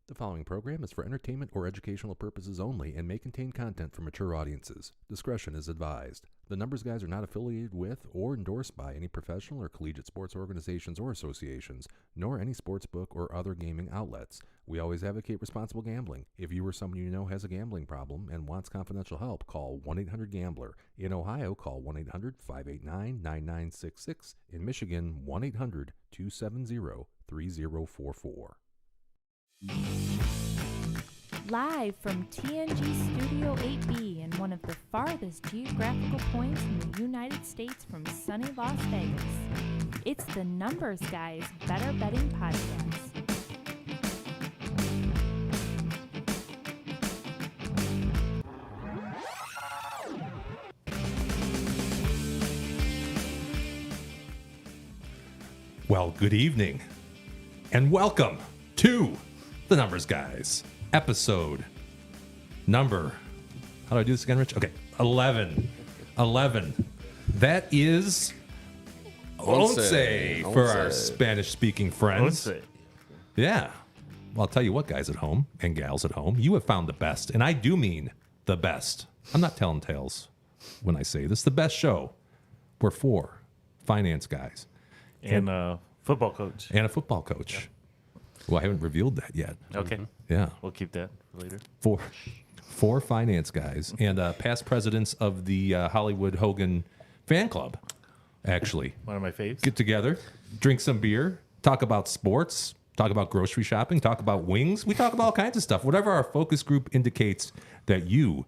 The following program is for entertainment or educational purposes only and may contain content for mature audiences. Discretion is advised. The Numbers Guys are not affiliated with or endorsed by any professional or collegiate sports organizations or associations, nor any sports book or other gaming outlets. We always advocate responsible gambling. If you or someone you know has a gambling problem and wants confidential help, call 1-800-GAMBLER. In Ohio, call 1-800-589-9966. In Michigan, 1-800-270-3044. Live from TNG Studio 8B in one of the farthest geographical points in the United States from sunny Las Vegas, it's the Numbers Guys Better Betting Podcast. Well, good evening, and welcome to the Numbers Guys, episode number, how do I do this again, Rich? Okay, 11. That is once for our Spanish-speaking friends. Yeah. Well, I'll tell you what, guys at home and gals at home, you have found the best, and I do mean the best. I'm not telling tales when I say this. The best show. We're four finance guys. And a football coach. And a football coach. Yeah. Well, I haven't revealed that yet. Okay. Yeah. We'll keep that for later. Four finance guys and past presidents of the Hollywood Hogan fan club, actually. One of my faves. Get together, drink some beer, talk about sports, talk about grocery shopping, talk about wings. We talk about all kinds of stuff. Whatever our focus group indicates that you,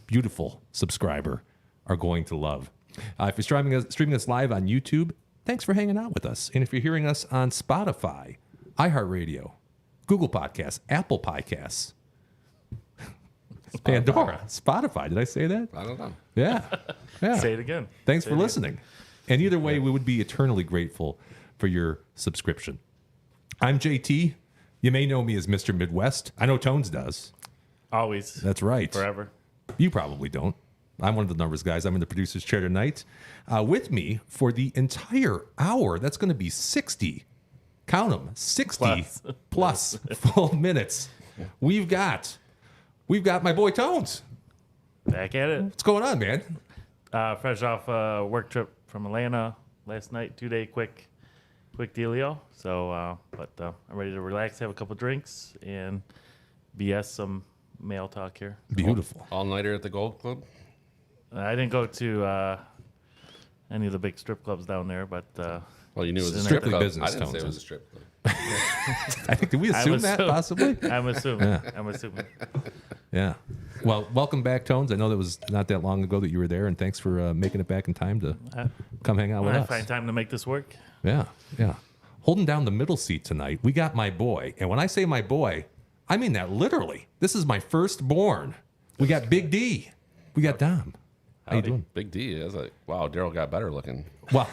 beautiful subscriber, are going to love. If you're streaming us live on YouTube, thanks for hanging out with us. And if you're hearing us on Spotify, iHeartRadio, Google Podcasts, Apple Podcasts, Pandora, Spotify. Did I say that? I don't know. Yeah. Say it again. Thanks for listening. And either way, we would be eternally grateful for your subscription. I'm JT. You may know me as Mr. Midwest. I know Tones does. Always. That's right. Forever. You probably don't. I'm one of the numbers guys. I'm in the producer's chair tonight. With me for the entire hour, that's going to be 60. Count them, 60 plus full minutes. We've got my boy Tones. Back at it. What's going on, man? Fresh off a work trip from Atlanta last night. 2-day quick dealio. So, but I'm ready to relax, have a couple drinks, and BS some mail talk here. Beautiful. All-nighter at the Gold Club? I didn't go to any of the big strip clubs down there, but... Well, you knew it was a strip strictly club. business. I didn't say it was a strip club. I think, did we assume that possibly? I'm assuming. Yeah. I'm assuming. Yeah. Well, welcome back, Tones. I know that was not that long ago that you were there, and thanks for making it back in time to come hang out with I us. find time to make this work. Yeah. Holding down the middle seat tonight, we got my boy. And when I say my boy, I mean that literally. This is my firstborn. We got Big D. We got Dom. How you doing? Big D. I was like, wow, Daryl got better looking. Well,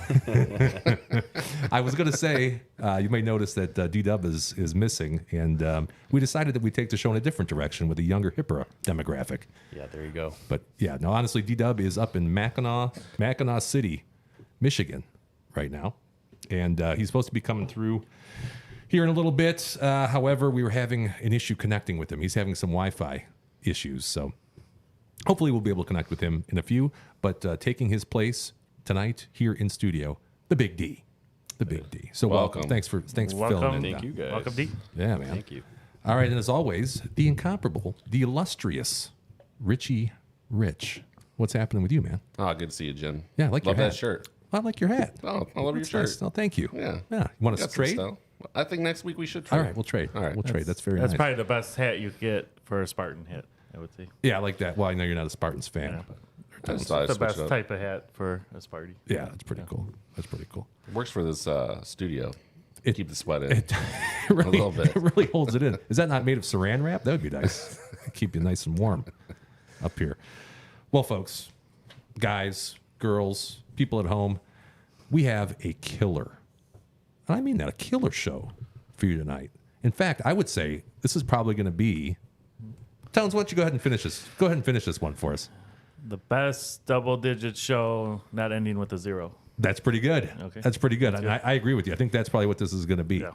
I was going to say, you may notice that D-Dub is missing, and we decided that we'd take the show in a different direction with a younger, hipper demographic. Yeah, there you go. But yeah, no, honestly, D-Dub is up in Mackinac City, Michigan right now, and he's supposed to be coming through here in a little bit. However, we were having an issue connecting with him. He's having some Wi-Fi issues, so hopefully we'll be able to connect with him in a few, but taking his place tonight here in studio, the Big D. The Big D. So welcome. Thanks for filling in. Thank you, guys. Welcome, D. Yeah, man. Thank you. All right, and as always, the incomparable, the illustrious Richie Rich. What's happening with you, man? Oh, good to see you, Jim. Yeah, I like love your hat. that shirt. I like your hat. Oh, I love your That's shirt. nice. Oh, thank you. Yeah. You want Got to some trade? style. I think next week we should trade. All right, we'll trade. All right. We'll trade. That's very That's nice. probably the best hat you could get for a Spartan hat, I would say. Yeah, I like that. Well, I know you're not a Spartans fan. Yeah. But I just thought I'd The switch best it up. type of hat for a Sparty. yeah, that's pretty cool. That's pretty cool. Works for this studio. It- Keep the sweat in. It really, little bit. it really holds it in. Is that not made of saran wrap? That would be nice. Keep you nice and warm up here. Well, folks, guys, girls, people at home, we have a killer. And I mean that, a killer show for you tonight. In fact, I would say this is probably going to be... Towns, why don't you go ahead and finish this? Go ahead and finish this one for us. The best double-digit show not ending with a zero. That's pretty good. Okay. That's pretty good. I agree with you. I think that's probably what this is going to be. Yeah.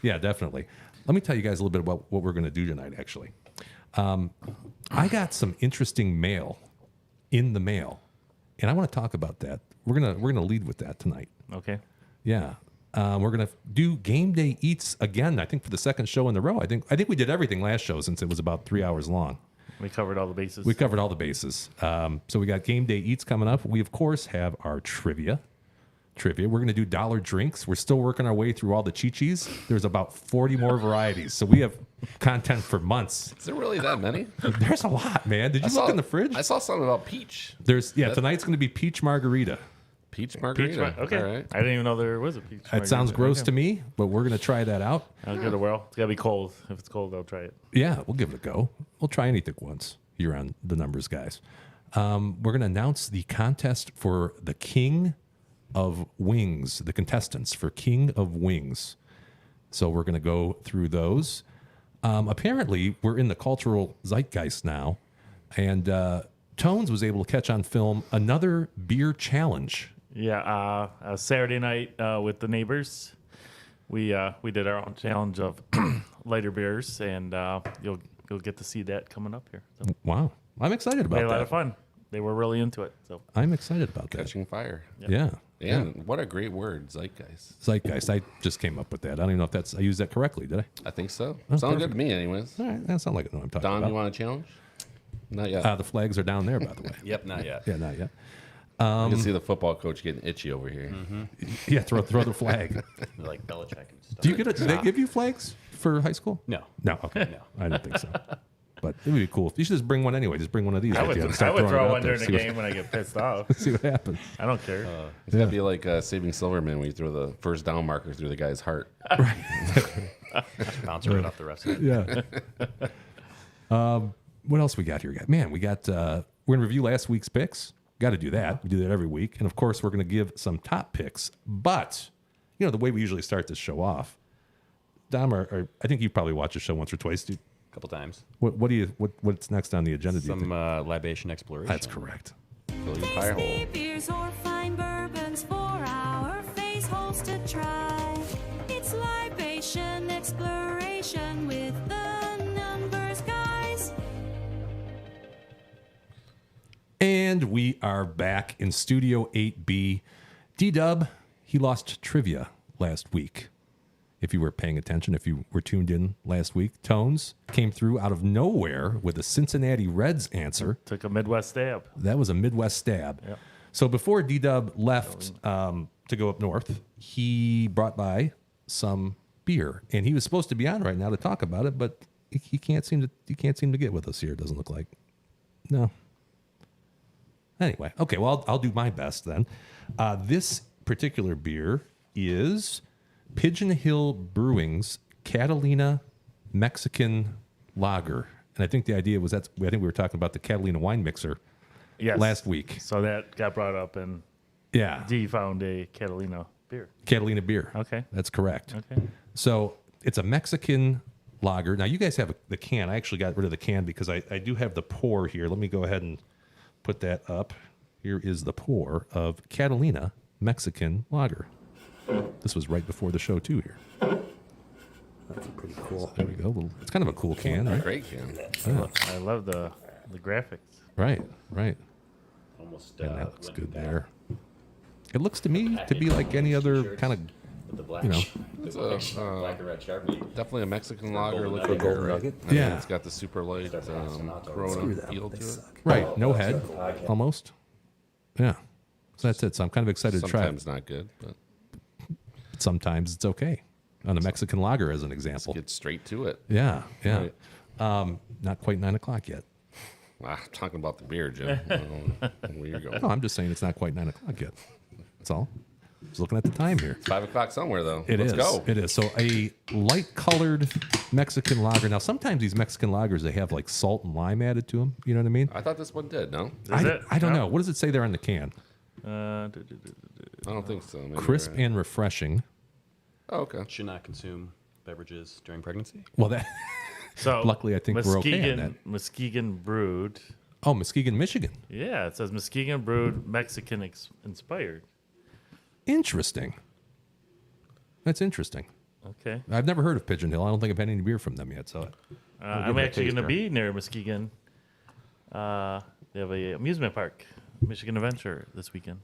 Yeah, definitely. Let me tell you guys a little bit about what we're going to do tonight, actually. I got some interesting mail in the mail, and I want to talk about that. We're gonna lead with that tonight. Okay. Yeah. We're gonna do game day eats again. I think for the second show in a row. I think we did everything last show since it was about 3 hours long. We covered all the bases. We covered all the bases. So we got game day eats coming up. We of course have our trivia. We're going to do dollar drinks. We're still working our way through all the chi-chis. There's about 40 more varieties. So we have content for months. Is there really that many? There's a lot, man. Did you look in the fridge? I saw something about peach. Tonight's going to be peach margarita. Peach margarita. Okay. All right. I didn't even know there was a peach. It sounds margarita. gross Okay. to me, but we're going to try that out. I'll give it a whirl. It's got to be cold. If it's cold, I'll try it. Yeah, we'll give it a go. We'll try anything once here on the Numbers Guys. We're going to announce the contest for the King of Wings, the contestants for King of Wings. So we're going to go through those. Apparently, we're in the cultural zeitgeist now, and Tones was able to catch on film another beer challenge. Yeah. Saturday night with the neighbors, we did our own challenge of lighter beers, and you'll get to see that coming up here. So Wow. I'm excited we had about a lot that. of fun. They were really into it. So I'm excited about that. Catching fire. Yeah. And what a great word, zeitgeist. Zeitgeist. I just came up with that. I don't even know if I used that correctly, did I? I think so. Oh, Sounds perfect. good to me, anyways. All right. That sounds like I know what I'm talking Don, about. you want a challenge? Not yet. The flags are down there, by the way. Yep, not yet. Yeah, not yet. I can see the football coach getting itchy over here. Yeah, throw the flag. Like Belichick and stuff. Do you get it? Do they give you flags for high school? No. No. Okay. No. I didn't think so. But it would be cool. You should just bring one anyway. Just bring one of these. I at would, the end. I Start would throwing it throw out one there. during the game when I get pissed off. See what happens. I don't care. It's got to be like Saving Silverman when you throw the first down marker through the guy's heart. Bounce right off the ref's head. Yeah. What else we got here? Man, we're gonna review last week's picks. Got to do that. We do that every week, and of course, we're gonna give some top picks. But the way we usually start this show off, Dom, or I think you probably watched the show once or twice, dude. A couple times. What's next on the agenda? Do you Some think? libation exploration. That's correct. Fill your pie hole. Tasty beers or fine bourbons for our face holes to try. It's libation exploration with the Numbers Guys. And we are back in Studio 8B. D-Dub, he lost trivia last week. If you were paying attention, if you were tuned in last week, Tones came through out of nowhere with a Cincinnati Reds answer. Took a Midwest stab. That was a Midwest stab. Yep. So before D-Dub left to go up north, he brought by some beer, and he was supposed to be on right now to talk about it, but he can't seem to get with us here. It doesn't look like. No. Anyway, okay. Well, I'll do my best then. This particular beer is Pigeon Hill Brewing's Catalina Mexican Lager, and I think the idea was I think we were talking about the Catalina wine mixer Yes. last week. So that got brought up, and Yeah, D found a Catalina beer. Catalina beer. Okay. That's correct. Okay. So it's a Mexican lager. Now you guys have the can. I actually got rid of the can because I do have the pour here. Let me go ahead and put that up. Here is the pour of Catalina Mexican Lager. This was right before the show too here. That's pretty cool. There we go. It's kind of a cool can, right? Great can. I love the graphics. Right. Almost. And that looks good there. It looks to me to be like any other kind of, With the black, It's a, black and red Sharpie. definitely a Mexican lager golden liquid nugget. beer, Golden right? nugget? I mean, Yeah. It's got the super light Corona feel to it. right, no head, almost. Yeah. So that's it. So I'm kind of excited to try it. Sometimes not good, but Sometimes it's okay. On a Mexican lager, as an example. get straight to it. Yeah. Right. Not quite 9 o'clock yet. Wow, talking about the beer, Jim. I don't know where you're going. No, I'm just saying it's not quite 9 o'clock yet. That's all. Just looking at the time here. 5 o'clock somewhere, though. Let's Let's go. It is. So a light-colored Mexican lager. Now, sometimes these Mexican lagers, they have like salt and lime added to them. You know what I mean? I thought this one did, no? Is it? I don't No? know. What does it say there on the can? I don't think so. Maybe Crisp you're right. and refreshing. Oh, okay. Should not consume beverages during pregnancy. Well, that. So Luckily, I think we're okay on that. Muskegon brewed. Oh, Muskegon, Michigan. Yeah, it says Muskegon brewed, Mexican inspired. Interesting. That's interesting. Okay. I've never heard of Pigeon Hill. I don't think I've had any beer from them yet. So I'm it a actually taste, going to Darryl. be near Muskegon. They have a amusement park, Michigan Adventure, this weekend.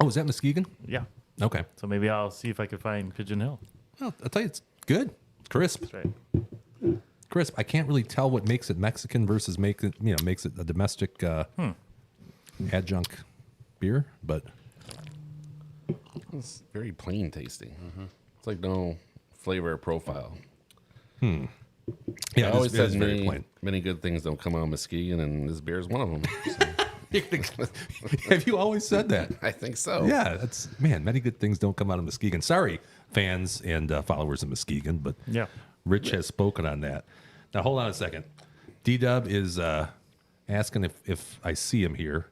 Oh, is that Muskegon? Yeah. Okay. So maybe I'll see if I can find Pigeon Hill. Well, I'll tell you, it's good. It's crisp. That's right. Crisp. I can't really tell what makes it Mexican versus makes it a domestic adjunct beer, but It's very plain tasting. It's like no flavor profile. yeah, I always it said is very plain. many good things don't come out of Muskegon, and this beer is one of them. So, Have you always said that? I think so. Yeah, that's many good things don't come out of Muskegon. Sorry, fans and followers of Muskegon, but Yeah. Rich has spoken on that. Now hold on a second. D-Dub is asking if I see him here.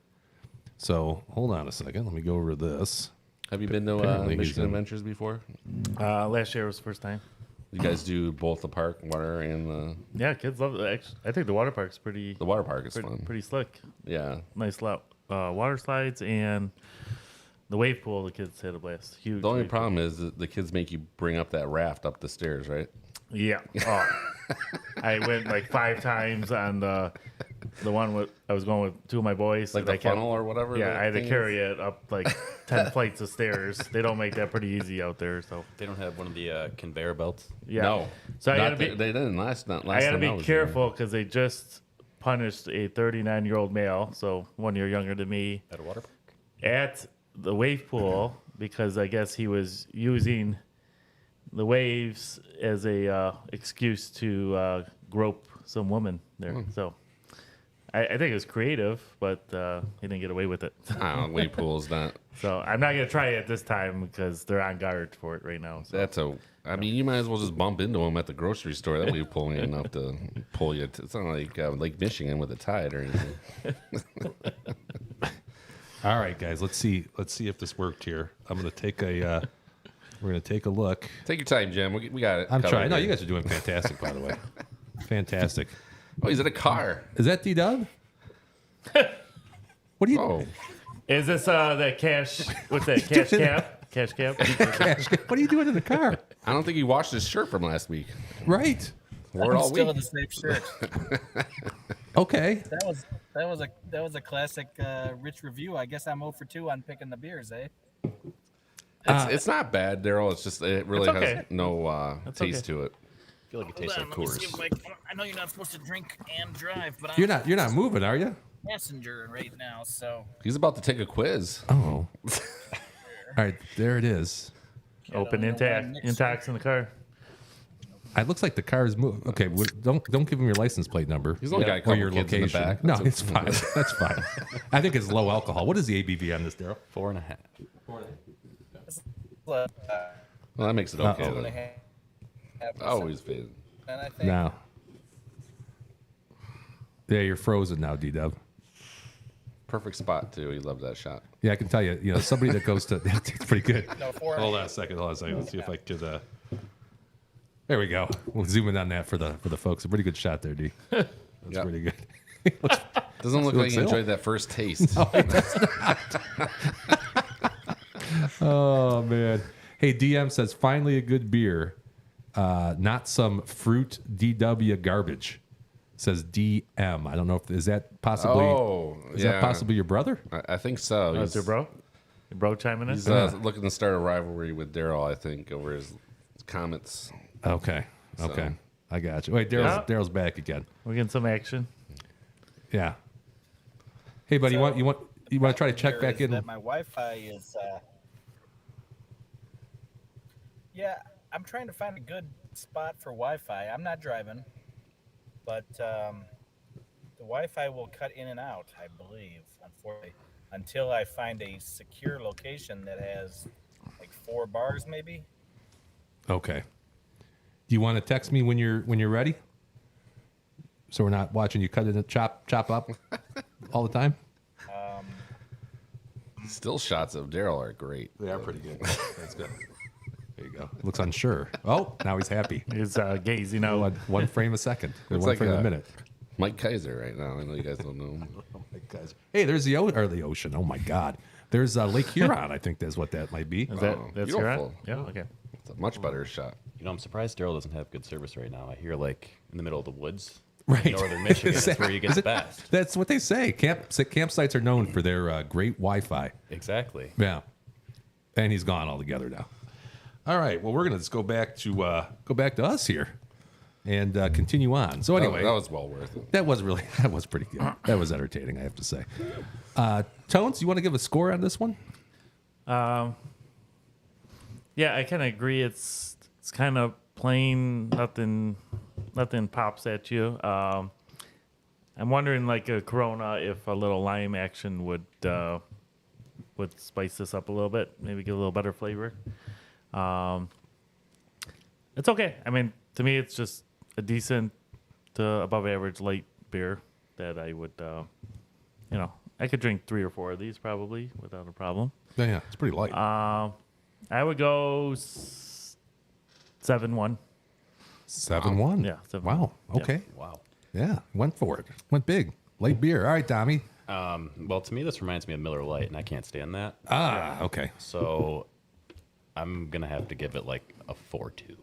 So hold on a second. Let me go over this. Have you been to Apparently he's Michigan in- Adventures before? Last year was the first time. You guys do both the park, water, and Yeah, kids love it. Actually, I think the water park's pretty the water park is fun. pretty slick. Yeah. Nice water slides and the wave pool. The kids had a blast. Huge. The only wave pool. problem is that the kids make you bring up that raft up the stairs, right? Yeah. Oh. I went like 5 times on the one I was going with 2 of my boys. Like and I the kept- funnel or whatever. Yeah, that I had to thing is? carry it up like 10 flights of stairs. They don't make that pretty easy out there. So They don't have one of the conveyor belts. yeah. No. So I Not gotta be that- they didn't last I time gotta be was there. careful because they just punished a 39-year-old male, so 1 year younger than me, At a water park? at the wave pool because I guess he was using the waves as a excuse to grope some woman there. So I think it was creative, but he didn't get away with it. I don't know, wave pool's not. So I'm not gonna try it this time because they're on guard for it right now. So. I mean, you might as well just bump into them at the grocery store. That wave pool ain't enough to pull you. It's not like Lake Michigan with a tide or anything. All right, guys, let's see if this worked here. I'm gonna take a we're gonna take a look. Take your time, Jim. We got it. I'm covered trying. No, here. you guys are doing fantastic, by the way. Fantastic. Oh, he's in a car. Is that D-Dub? What do you? Oh, Is this that cash? What's that cash cap? Cash cap? What are you doing in the car? I don't think he washed his shirt from last week. Right. Wore it all Still week. in the same shirt. Okay. That was a classic Rich review. I guess I'm 0 for 2 on picking the beers, eh? It's not bad, Daryl. It's just it really It's okay. has no taste okay. to it. I feel like it tastes like Let me see Coors. if I know you're not supposed to drink and drive, but You're not moving, are you? a passenger right now, so He's about to take a quiz. Oh. All right, there it is. Open I don't know why intact, Nick's- intacs in the car. It looks like the car is moving. Okay, don't give him your license plate number. He's only got a or couple your kids in the location. back. No, That's it's fine. That's fine. I think it's low alcohol. What is the ABV on this, Daryl? 4.5. Well, that makes it okay. 2.5%. Then. Always faded. And I think No. Yeah, you're frozen now, D-Dub. Perfect spot too. He loved that shot. Yeah, I can tell you. Somebody that goes to it's pretty good. no 4. Hold on a second. Let's see if I could. There we go. We'll zoom in on that for the folks. A pretty good shot there, D. That's Yep. pretty good. Doesn't look Looks like you ill. enjoyed that first taste. Oh man. Hey, DM says finally a good beer, not some fruit DW garbage. Says DM. I don't know if is that possibly. Oh, is yeah. that possibly your brother? I think so. That's your bro? Your bro chiming in? He's looking to start a rivalry with Daryl. I think over his comments. Okay. So- Okay. I got you. Wait, Yeah. Daryl's back again. We're getting some action. Yeah. Hey, buddy, So, you want to try to check here back is in? that my Wi-Fi is. Yeah, I'm trying to find a good spot for Wi-Fi. I'm not driving, but the Wi-Fi will cut in and out, I believe, unfortunately, until I find a secure location that has like 4 bars, maybe. Okay. Do you want to text me when you're ready? So we're not watching you cut it and chop up all the time. Still shots of Daryl are great. They are pretty good. That's good. There you go. Looks unsure. Oh, now he's happy. He's gazing out. One frame a second. Or Looks one like frame a minute. Mike Kaiser right now. I know you guys don't know him. Oh my God. Hey, there's the ocean. Oh my God. There's Lake Huron. I think that's what that might be. Is that Oh, that's beautiful. your Yeah, okay. a much better shot. You know, I'm surprised Daryl doesn't have good service right now. I hear like in the middle of the woods, Right. northern Michigan. That's where you get the best. That's what they say. Campsites are known for their great Wi-Fi. Exactly. Yeah, and he's gone altogether now. All right. Well, we're gonna just go back to us here, and continue on. So anyway, That was well worth it. that was pretty good. That was entertaining, I have to say. Tones, you want to give a score on this one? Yeah, I kind of agree. It's kind of plain. Nothing pops at you. I'm wondering, like a Corona, if a little lime action would spice this up a little bit, maybe get a little better flavor. It's okay. I mean, to me, it's just a decent to above average light beer that I would, I could drink 3 or 4 of these probably without a problem. Yeah, it's pretty light. I would go 7-1. 7-1. Yeah, 7-1. Wow. Yeah. Okay. Wow. Yeah. Went for it. Went big. Light beer. All right, Tommy. Well, to me, this reminds me of Miller Lite, and I can't stand that. Okay. So I'm going to have to give it like a 4.2.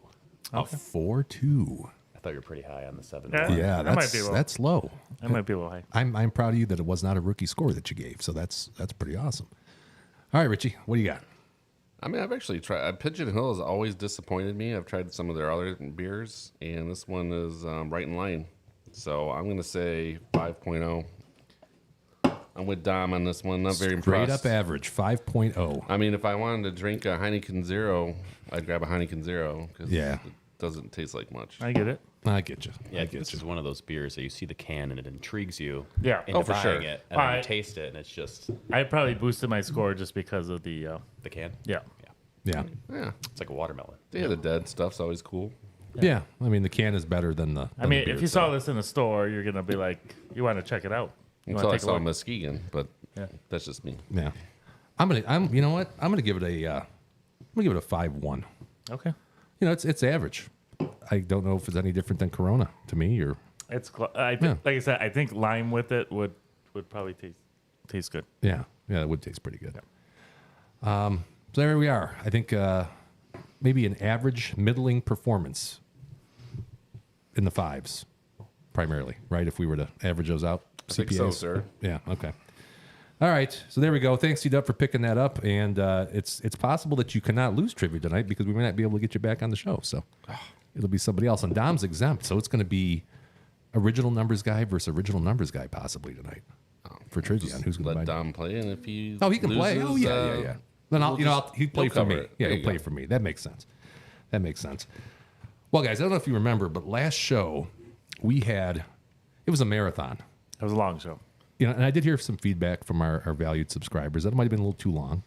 A 4-2. I thought you were pretty high on the 7. Yeah. Yeah, That might be low. that's low. That might be a little high. I'm proud of you that it was not a rookie score that you gave. So that's pretty awesome. All right, Richie, what do you got? I mean, I've actually tried. Pigeon Hill has always disappointed me. I've tried some of their other beers, and this one is right in line. So I'm going to say 5.0. I'm with Dom on this one. Not very Straight impressed. up average, 5.0. I mean, if I wanted to drink a Heineken Zero, I'd grab a Heineken Zero because Yeah. it doesn't taste like much. I get it. I get you. Yeah, this is one of those beers that you see the can and it intrigues you. Yeah. Into Oh, for buying sure. it, and then Alright. you taste it, and it's just I probably boosted my score just because of the the can. yeah. Yeah. Yeah, It's like a watermelon. Day of the Dead stuff's always cool. Yeah. I mean, the can is better than the. I mean, the beer if you saw this in a store, you're gonna be like, you want to check it out. You Until I want to take a saw look. Muskegon, but Yeah. that's just me. Yeah. You know what? I'm gonna give it a 5-1. Okay. You know, it's average. I don't know if it's any different than Corona to me or. It's like I said, I think lime with it would probably taste good. Yeah, it would taste pretty good. So there we are. I think maybe an average, middling performance in the 5s, primarily, right? If we were to average those out, I think so, sir. Yeah. Okay. All right. So there we go. Thanks, C-Dub, for picking that up. And it's possible that you cannot lose trivia tonight because we may not be able to get you back on the show. So it'll be somebody else. And Dom's exempt, so it's going to be original numbers guy versus original numbers guy possibly tonight for trivia. On who's going to Let buy? Dom play, and if he Oh, he can play. Oh, loses, yeah. Then he'll play he'll for me. cover it. Yeah, There he'll you play go. for me. That makes sense. Well, guys, I don't know if you remember, but last show it was a marathon. It was a long show. You know, and I did hear some feedback from our valued subscribers that it might have been a little too long.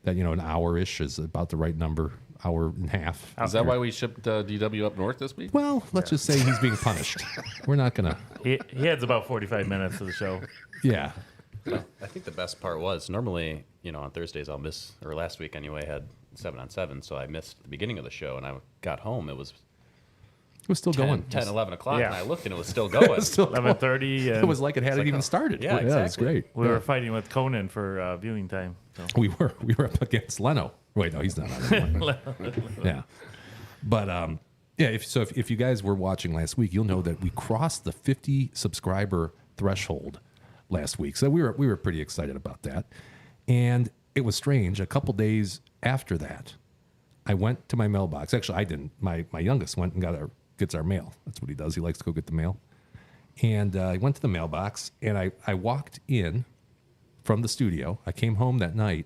That an hour-ish is about the right number, hour and a half. Is that why we shipped DW up north this week? Well, let's just say he's being punished. We're not gonna. He adds about 45 minutes of the show. Yeah. I think the best part was normally, on Thursdays I'll miss, or last week anyway, I had 7 on 7, so I missed the beginning of the show, and I got home. It was It was still 10, going. 10 11 o'clock, Yeah. and I looked, and it was still going. Still going. 11:30. It was like it hadn't even started. Yeah, It was exactly. great. We were fighting with Conan for viewing time. So. We were up against Leno. Wait, no, he's not on anymore. Yeah, but if you guys were watching last week, you'll know that we crossed the 50 subscriber threshold last week. So we were pretty excited about that, and it was strange. A couple days after that, I went to my mailbox. Actually, I didn't. My youngest went and gets our mail. That's what he does. He likes to go get the mail. And I went to the mailbox, and I walked in from the studio. I came home that night,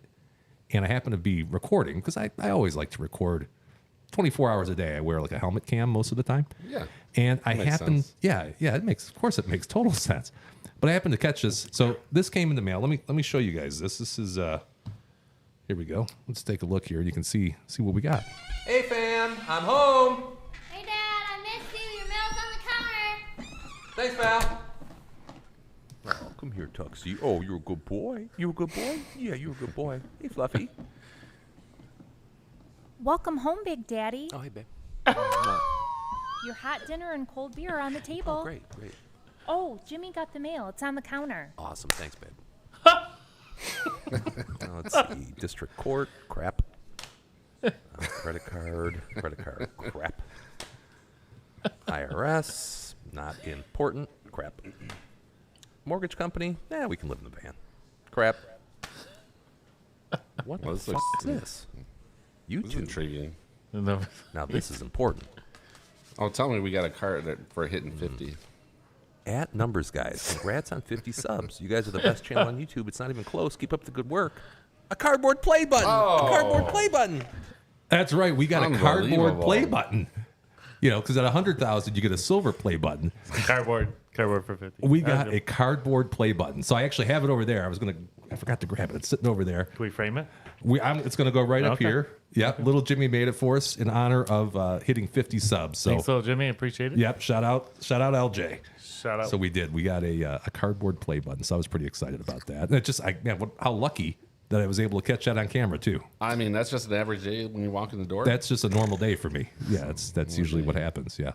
and I happened to be recording because I always like to record 24 hours a day. I wear like a helmet cam most of the time. Yeah. And I Makes happened, sense. yeah, it makes total sense. But I happened to catch this. So this came in the mail. Let me show you guys this. This is here we go. Let's take a look here. You can see what we got. Hey fam, I'm home. Hey, Dad, I missed you. Your mail's on the counter. Thanks, pal. Oh, come here, Tuxie. Oh, you're a good boy. You a good boy? Yeah, you're a good boy. Hey, Fluffy. Welcome home, Big Daddy. Oh, hey, babe. Your hot dinner and cold beer are on the table. Oh, great, great. Oh, Jimmy got the mail. It's on the counter. Awesome. Thanks, babe. Let's see. District Court. Crap. Credit card, crap. IRS, not important, crap. Mortgage company, we can live in the van. Crap. What Well, the this fuck looks- is this? This is YouTube. intriguing. No. Now this is important. Oh, tell me we got a card for hitting 50. At Numbers Guys, congrats on 50 subs. You guys are the best channel on YouTube. It's not even close. Keep up the good work. A cardboard play button. A cardboard play button. That's right. We got a cardboard Unbelievable. play button. You know, because at 100,000 you get a silver play button. Cardboard for 50. We got a cardboard play button. So I actually have it over there. I forgot to grab it. It's sitting over there. Can we frame it? It's going to go right up Okay. here. Yeah, little Jimmy made it for us in honor of hitting 50 subs. So, Thanks, little Jimmy. Appreciate it. yep, shout out LJ. Shout out. So we did. We got a cardboard play button. So I was pretty excited about that. And it just, how lucky that I was able to catch that on camera too. I mean, that's just an average day when you walk in the door. That's just a normal day for me. Yeah, that's usually what happens. Yeah.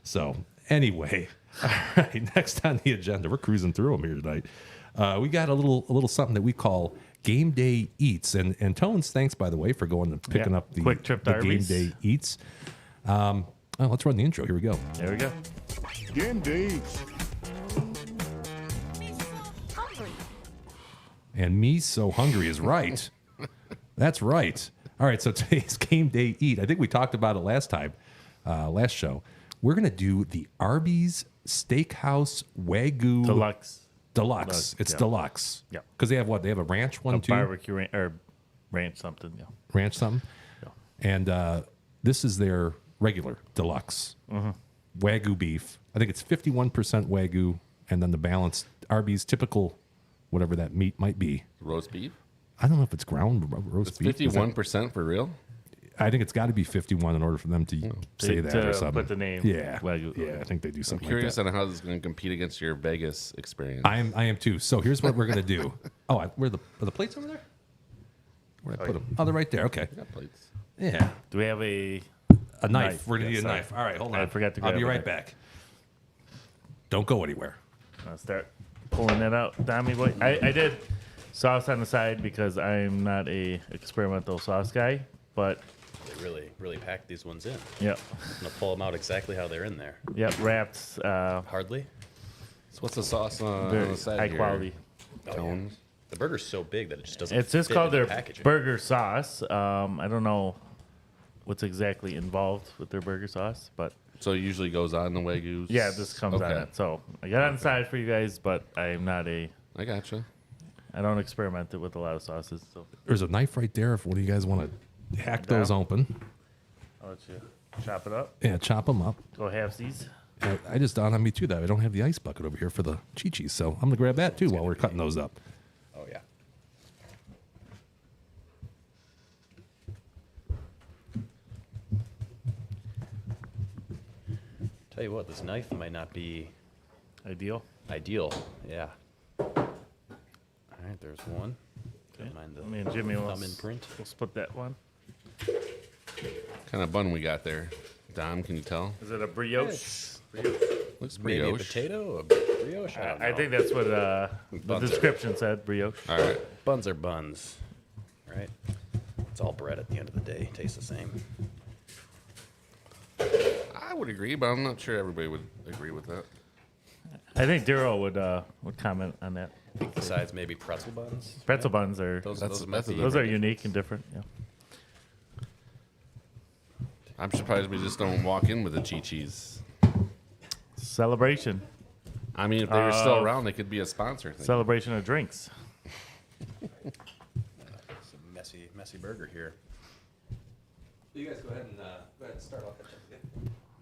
So anyway, all right. Next on the agenda, we're cruising through them here tonight. We got a little something that we call Game Day Eats, and Tones, thanks by the way for going and picking up the Quick trip to the Game Arby's. Day Eats. Let's run the intro. Here we go. There we go. Game Day. And me so hungry is right. That's right. All right, so today's Game Day Eat. I think we talked about it last time, last show. We're gonna do the Arby's Steakhouse Wagyu Deluxe. It's yeah. deluxe. Yeah. Because they have what? They have a ranch one too. Barbecue or ranch something. Yeah. Ranch something. Yeah. And this is their regular deluxe Wagyu beef. I think it's 51% Wagyu, and then the balance Arby's typical, whatever that meat might be. roast beef. I don't know if it's ground roast It's beef. Is that- 51% for real. I think it's got to be 51 in order for them to say that or something. Put the name. Yeah, Wagyu. yeah. I think they do I'm something curious like that. on how this is going to compete against your Vegas experience. I am too. So here's what we're gonna do. Oh, where are the plates over there? Where'd I put them? Oh, they're right there. Okay. got plates. Yeah, Do we have a a knife. We're gonna Yeah, need a sorry. knife. All right, hold on. I forgot to I'll grab be a right knife. back. Don't go anywhere. I'll start pulling that out, Tommy boy. I did sauce on the side because I'm not a experimental sauce guy, but They really packed these ones in. yep, I'm gonna pull them out exactly how they're in there. wrapped, Hardly. So what's the sauce on very the side high here? quality. Tones. The burger's so big that it just doesn't. It's just fit called in the their packaging. burger sauce. I don't know what's exactly involved with their burger sauce, but So it usually goes on the Wagyus. yeah, this comes on Okay. it. So I got it on the side for you guys, but I'm not I gotcha. I don't experiment it with a lot of sauces. So There's a knife right there if one of you guys want to hack those Down. open. I'll let you chop it up. Yeah, chop them up. Go halfsies. I just dawned on me too that I don't have the ice bucket over here for the chi-chis, so I'm gonna grab that too while we're cutting those up. Oh yeah. Tell you what, this knife might not be Ideal. ideal. Yeah. All right, there's one. Don't mind the Me and Jimmy will thumb imprint. we'll split that one. Kind of bun we got there. Dom, can you tell? Is it a brioche? Looks Maybe a brioche. potato, a brioche. I don't know. I think that's what the Buns are- description said. Brioche. All right. buns are buns, right? It's all bread at the end of the day. Tastes the same. I would agree, but I'm not sure everybody would agree with that. I think Daryl would comment on that. Besides maybe pretzel buns. Pretzel buns are Those That's might a be- those are unique and different. Yeah. I'm surprised we just don't walk in with the chi-chis. Celebration. I mean, if they were still around, they could be a sponsor thing. Celebration of drinks. It's a messy burger here. You guys go ahead and start off.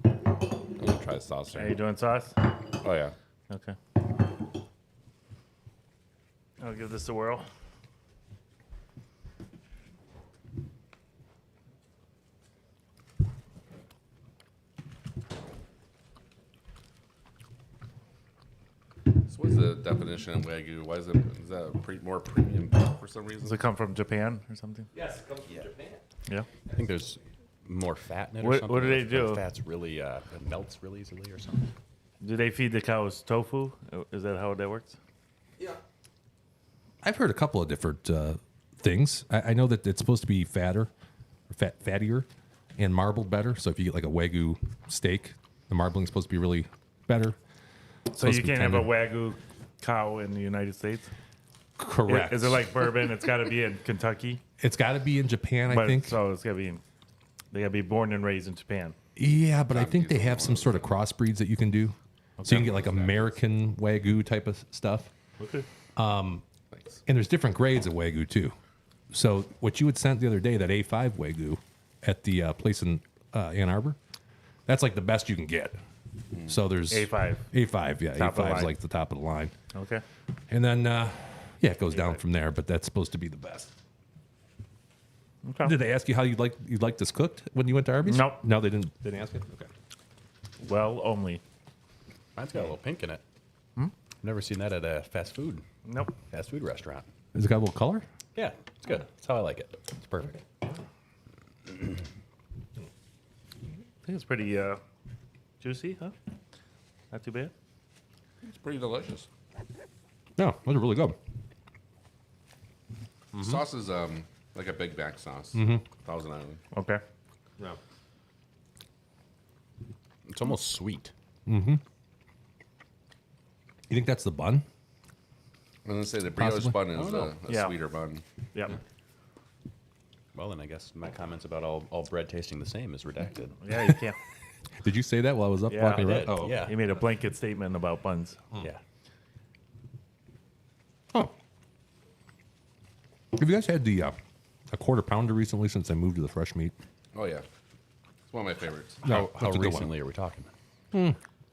I'm going to try the sauce Are here. you doing sauce? Oh, yeah. Okay. I'll give this a whirl. So what's the definition of Wagyu? Why is that more premium for some reason? Does it come from Japan or something? Yes, it comes from Japan. Yeah. I think there's more fat in it or What- something. what do they The do? Fat's really, it melts really easily or something. Do they feed the cows tofu? Is that how that works? Yeah. I've heard a couple of different things. I know that it's supposed to be fatter, fattier, and marbled better. So if you get like a Wagyu steak, the marbling is supposed to be really better. So you can't have a Wagyu cow in the United States? Correct. Is it like bourbon? It's got to be in Kentucky? It's got to be in Japan, I think. So it's got to be they got to be born and raised in Japan. Yeah, but I think they have some sort of crossbreeds that you can do. So you can get like American Wagyu type of stuff. Okay. And there's different grades of Wagyu too. So what you had sent the other day, that A5 Wagyu at the place in Ann Arbor, that's like the best you can get. So there's A5. A5, yeah. Top of the A5 is line. like the top of the line. Okay. And then, it goes down from there, but that's supposed to be the best. Okay. Did they ask you how you'd like this cooked when you went to Arby's? Nope. No, they didn't ask you? Okay. Well, only. Mine's got a little pink in it. I've never seen that at a fast food restaurant. Has it got a little color? Yeah, it's good. That's how I like it. It's perfect. I think it's pretty juicy, huh? Not too bad. It's pretty delicious. No, those are really good. Sauce is like a Big Mac sauce. Thousand Island. Okay. Yeah. It's almost sweet. You think that's the bun? I'm going to say the brioche Possibly. bun is a Yeah. sweeter bun. Yep. Well, then I guess my comments about all bread tasting the same is redacted. Yeah, you can't. Did you say that while I was up Yeah, walking I around? did. Oh, Yeah. He made a blanket statement about buns. Yeah. Oh. Have you guys had the a quarter pounder recently since I moved to the fresh meat? Oh, yeah. It's one of my favorites. No, How that's a good one. recently are we talking?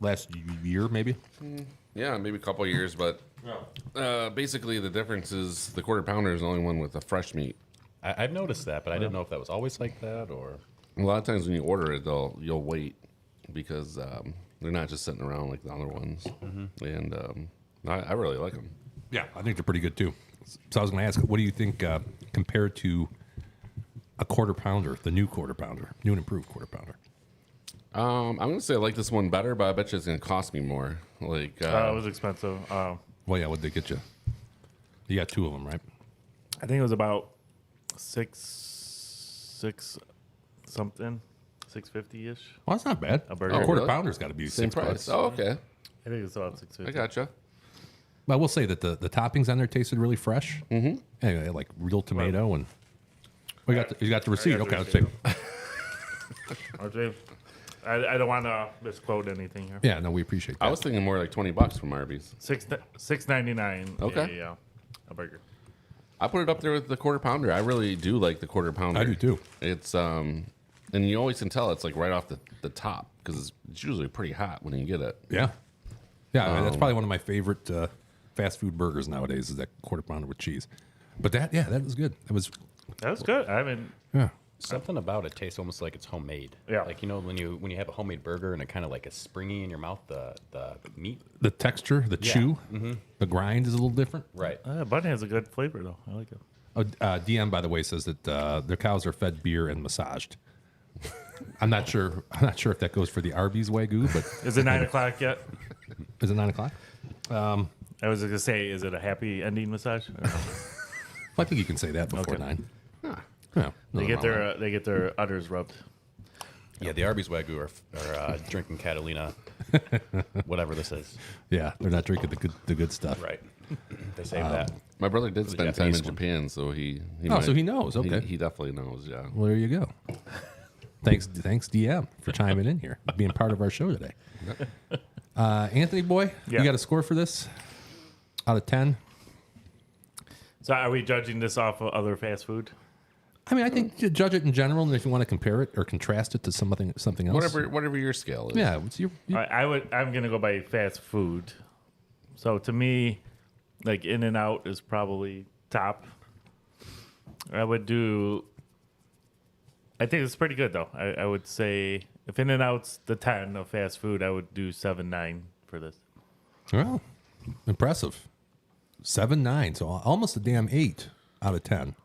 Last year, maybe? Yeah, maybe a couple of years, but basically the difference is the quarter pounder is the only one with the fresh meat. I've noticed that, but I didn't know if that was always like that or. A lot of times when you order it, you'll wait because they're not just sitting around like the other ones. And I really like them. Yeah, I think they're pretty good too. So I was going to ask, what do you think compared to a quarter pounder, the new quarter pounder, new and improved quarter pounder? I'm going to say I like this one better, but I bet you it's going to cost me more. Like It was expensive. Well, yeah, what'd they get you? You got two of them, right? I think it was about six something, 650-ish. Well, that's not bad. A burger. A quarter really? pounder's got to be same $6. price. Oh, okay. I think it's about 650. I gotcha. But I will say that the toppings on there tasted really fresh. Mm-hmm. Anyway, like real tomato and. We got you got the receipt. got the Okay, receipt. let's see. Okay. I don't want to misquote anything here. Yeah, no, we appreciate that. I was thinking more like $20 from Arby's. $6.99. Okay. A burger. I put it up there with the quarter pounder. I really do like the quarter pounder. I do too. It's and you always can tell it's like right off the top because it's usually pretty hot when you get it. Yeah, yeah. I mean, that's probably one of my favorite fast food burgers nowadays. Is that quarter pounder with cheese? But that was good. That was good. I mean, yeah. Something about it tastes almost like it's homemade. Yeah. Like when you have a homemade burger and it kind of like is springy in your mouth, the meat. The texture, the Yeah. chew, the grind is a little different. Right. bun has a good flavor though. I like it. Oh, DM, by the way, says that their cows are fed beer and massaged. I'm not sure if that goes for the Arby's Wagyu, but Is it 9 o'clock yet? is it 9 o'clock? I was going to say, is it a happy ending massage? Or no? I think you can say that before Okay. 9. Yeah, They get their udders rubbed. Yeah, the Arby's Wagyu are drinking Catalina, whatever this is. yeah, they're not drinking the good stuff. Right. They save that. My brother did spend time in Japanese one. Japan, so he So he knows. Okay, he definitely knows. Yeah. well, there you go. Thanks, DM, for chiming in here, being part of our show today. Anthony boy, Yeah. you got a score for this out of 10? So are we judging this off of other fast food? I mean, I think you judge it in general, and if you want to compare it or contrast it to something else. Whatever your scale is. Yeah, what's your I'm gonna go by fast food. So to me, like In-N-Out is probably top. I think it's pretty good though. I would say if In-N-Out's the 10 of fast food, I would do 7-9 for this. well, impressive. 7-9, so almost a damn 8 out of 10.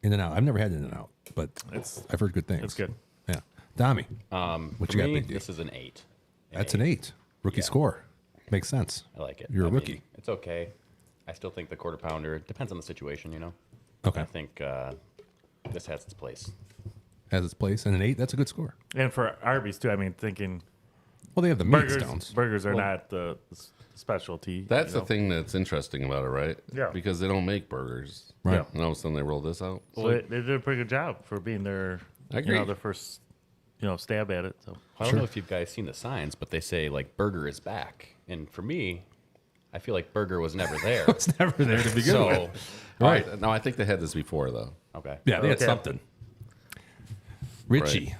In-N-Out. I've never had In-N-Out, but I've heard good things. It's good. Yeah, Dami, For you got, me, Big D? this is an 8. That's an 8 rookie Yeah. score. Makes sense. I like it. You're a I mean, rookie. it's okay. I still think the quarter pounder depends on the situation, you know. Okay. I think this has its place. has its place, and an 8, that's a good score. And for Arby's too, I mean, thinking Well, they have the meat stones. burgers are not the specialty. That's you know? the thing that's interesting about it, right? Yeah. Because they don't make burgers. Right. And all of a sudden they roll this out. Well, they did a pretty good job for being their, I agree. their first, stab at it. So I don't know if you guys seen the signs, but they say like burger is back. And for me, I feel like burger was never there. It's never there to begin so, with. Right. No, I think they had this before, though. okay. Yeah, they had Okay. something. Richie,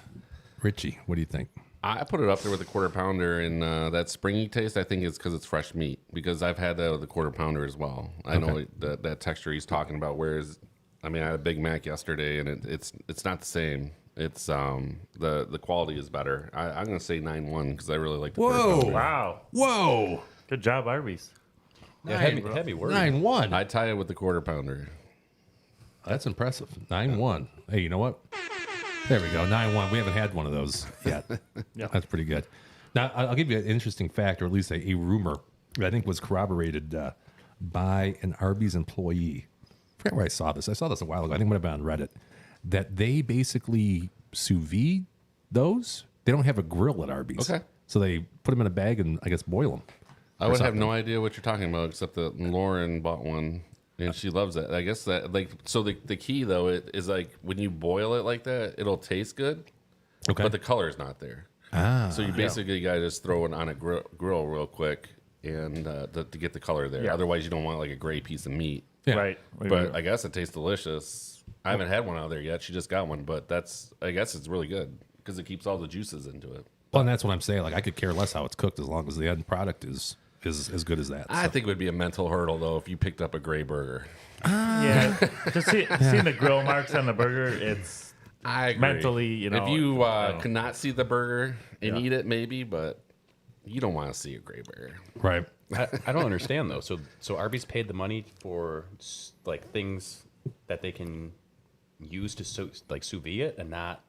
what do you think? I put it up there with the quarter pounder, and that springy taste, I think, is because it's fresh meat. Because I've had that with the quarter pounder as well. I know that texture he's talking about. Whereas, I mean, I had a Big Mac yesterday, and it's not the same. It's the quality is better. I'm gonna say 9-1 because I really like the quarter pounder. wow, Whoa, good job, Arby's. Yeah, heavy word. 9-1. I tie it with the quarter pounder. That's impressive. 9-1. Hey, you know what? There we go. 9-1. We haven't had one of those yet. Yeah. That's pretty good. Now, I'll give you an interesting fact, or at least a rumor that I think was corroborated by an Arby's employee. I forget where I saw this. I saw this a while ago. I think it might have been on Reddit. That they basically sous vide those. They don't have a grill at Arby's. Okay. So they put them in a bag and, I guess, boil them. I would have no idea what you're talking about, except that Lauren bought one, and she loves it. I guess that, so the key, though, is like when you boil it like that, it'll taste good, Okay. but the color is not there. So you basically got to just throw it on a grill real quick and to get the color there. Yeah. Otherwise, you don't want like a gray piece of meat. Yeah. Right. But I guess it tastes delicious. I haven't had one out there yet. She just got one, but I guess it's really good because it keeps all the juices into it. Well, and that's what I'm saying. Like, I could care less how it's cooked as long as the end product is as good as that. I think it would be a mental hurdle, though, if you picked up a gray burger. yeah, just seeing the grill marks on the burger, it's I agree. mentally, If you could not see the burger and eat it, maybe, but you don't want to see a gray burger. Right. I don't understand though. So Arby's paid the money for like things that they can use to sous vide it and not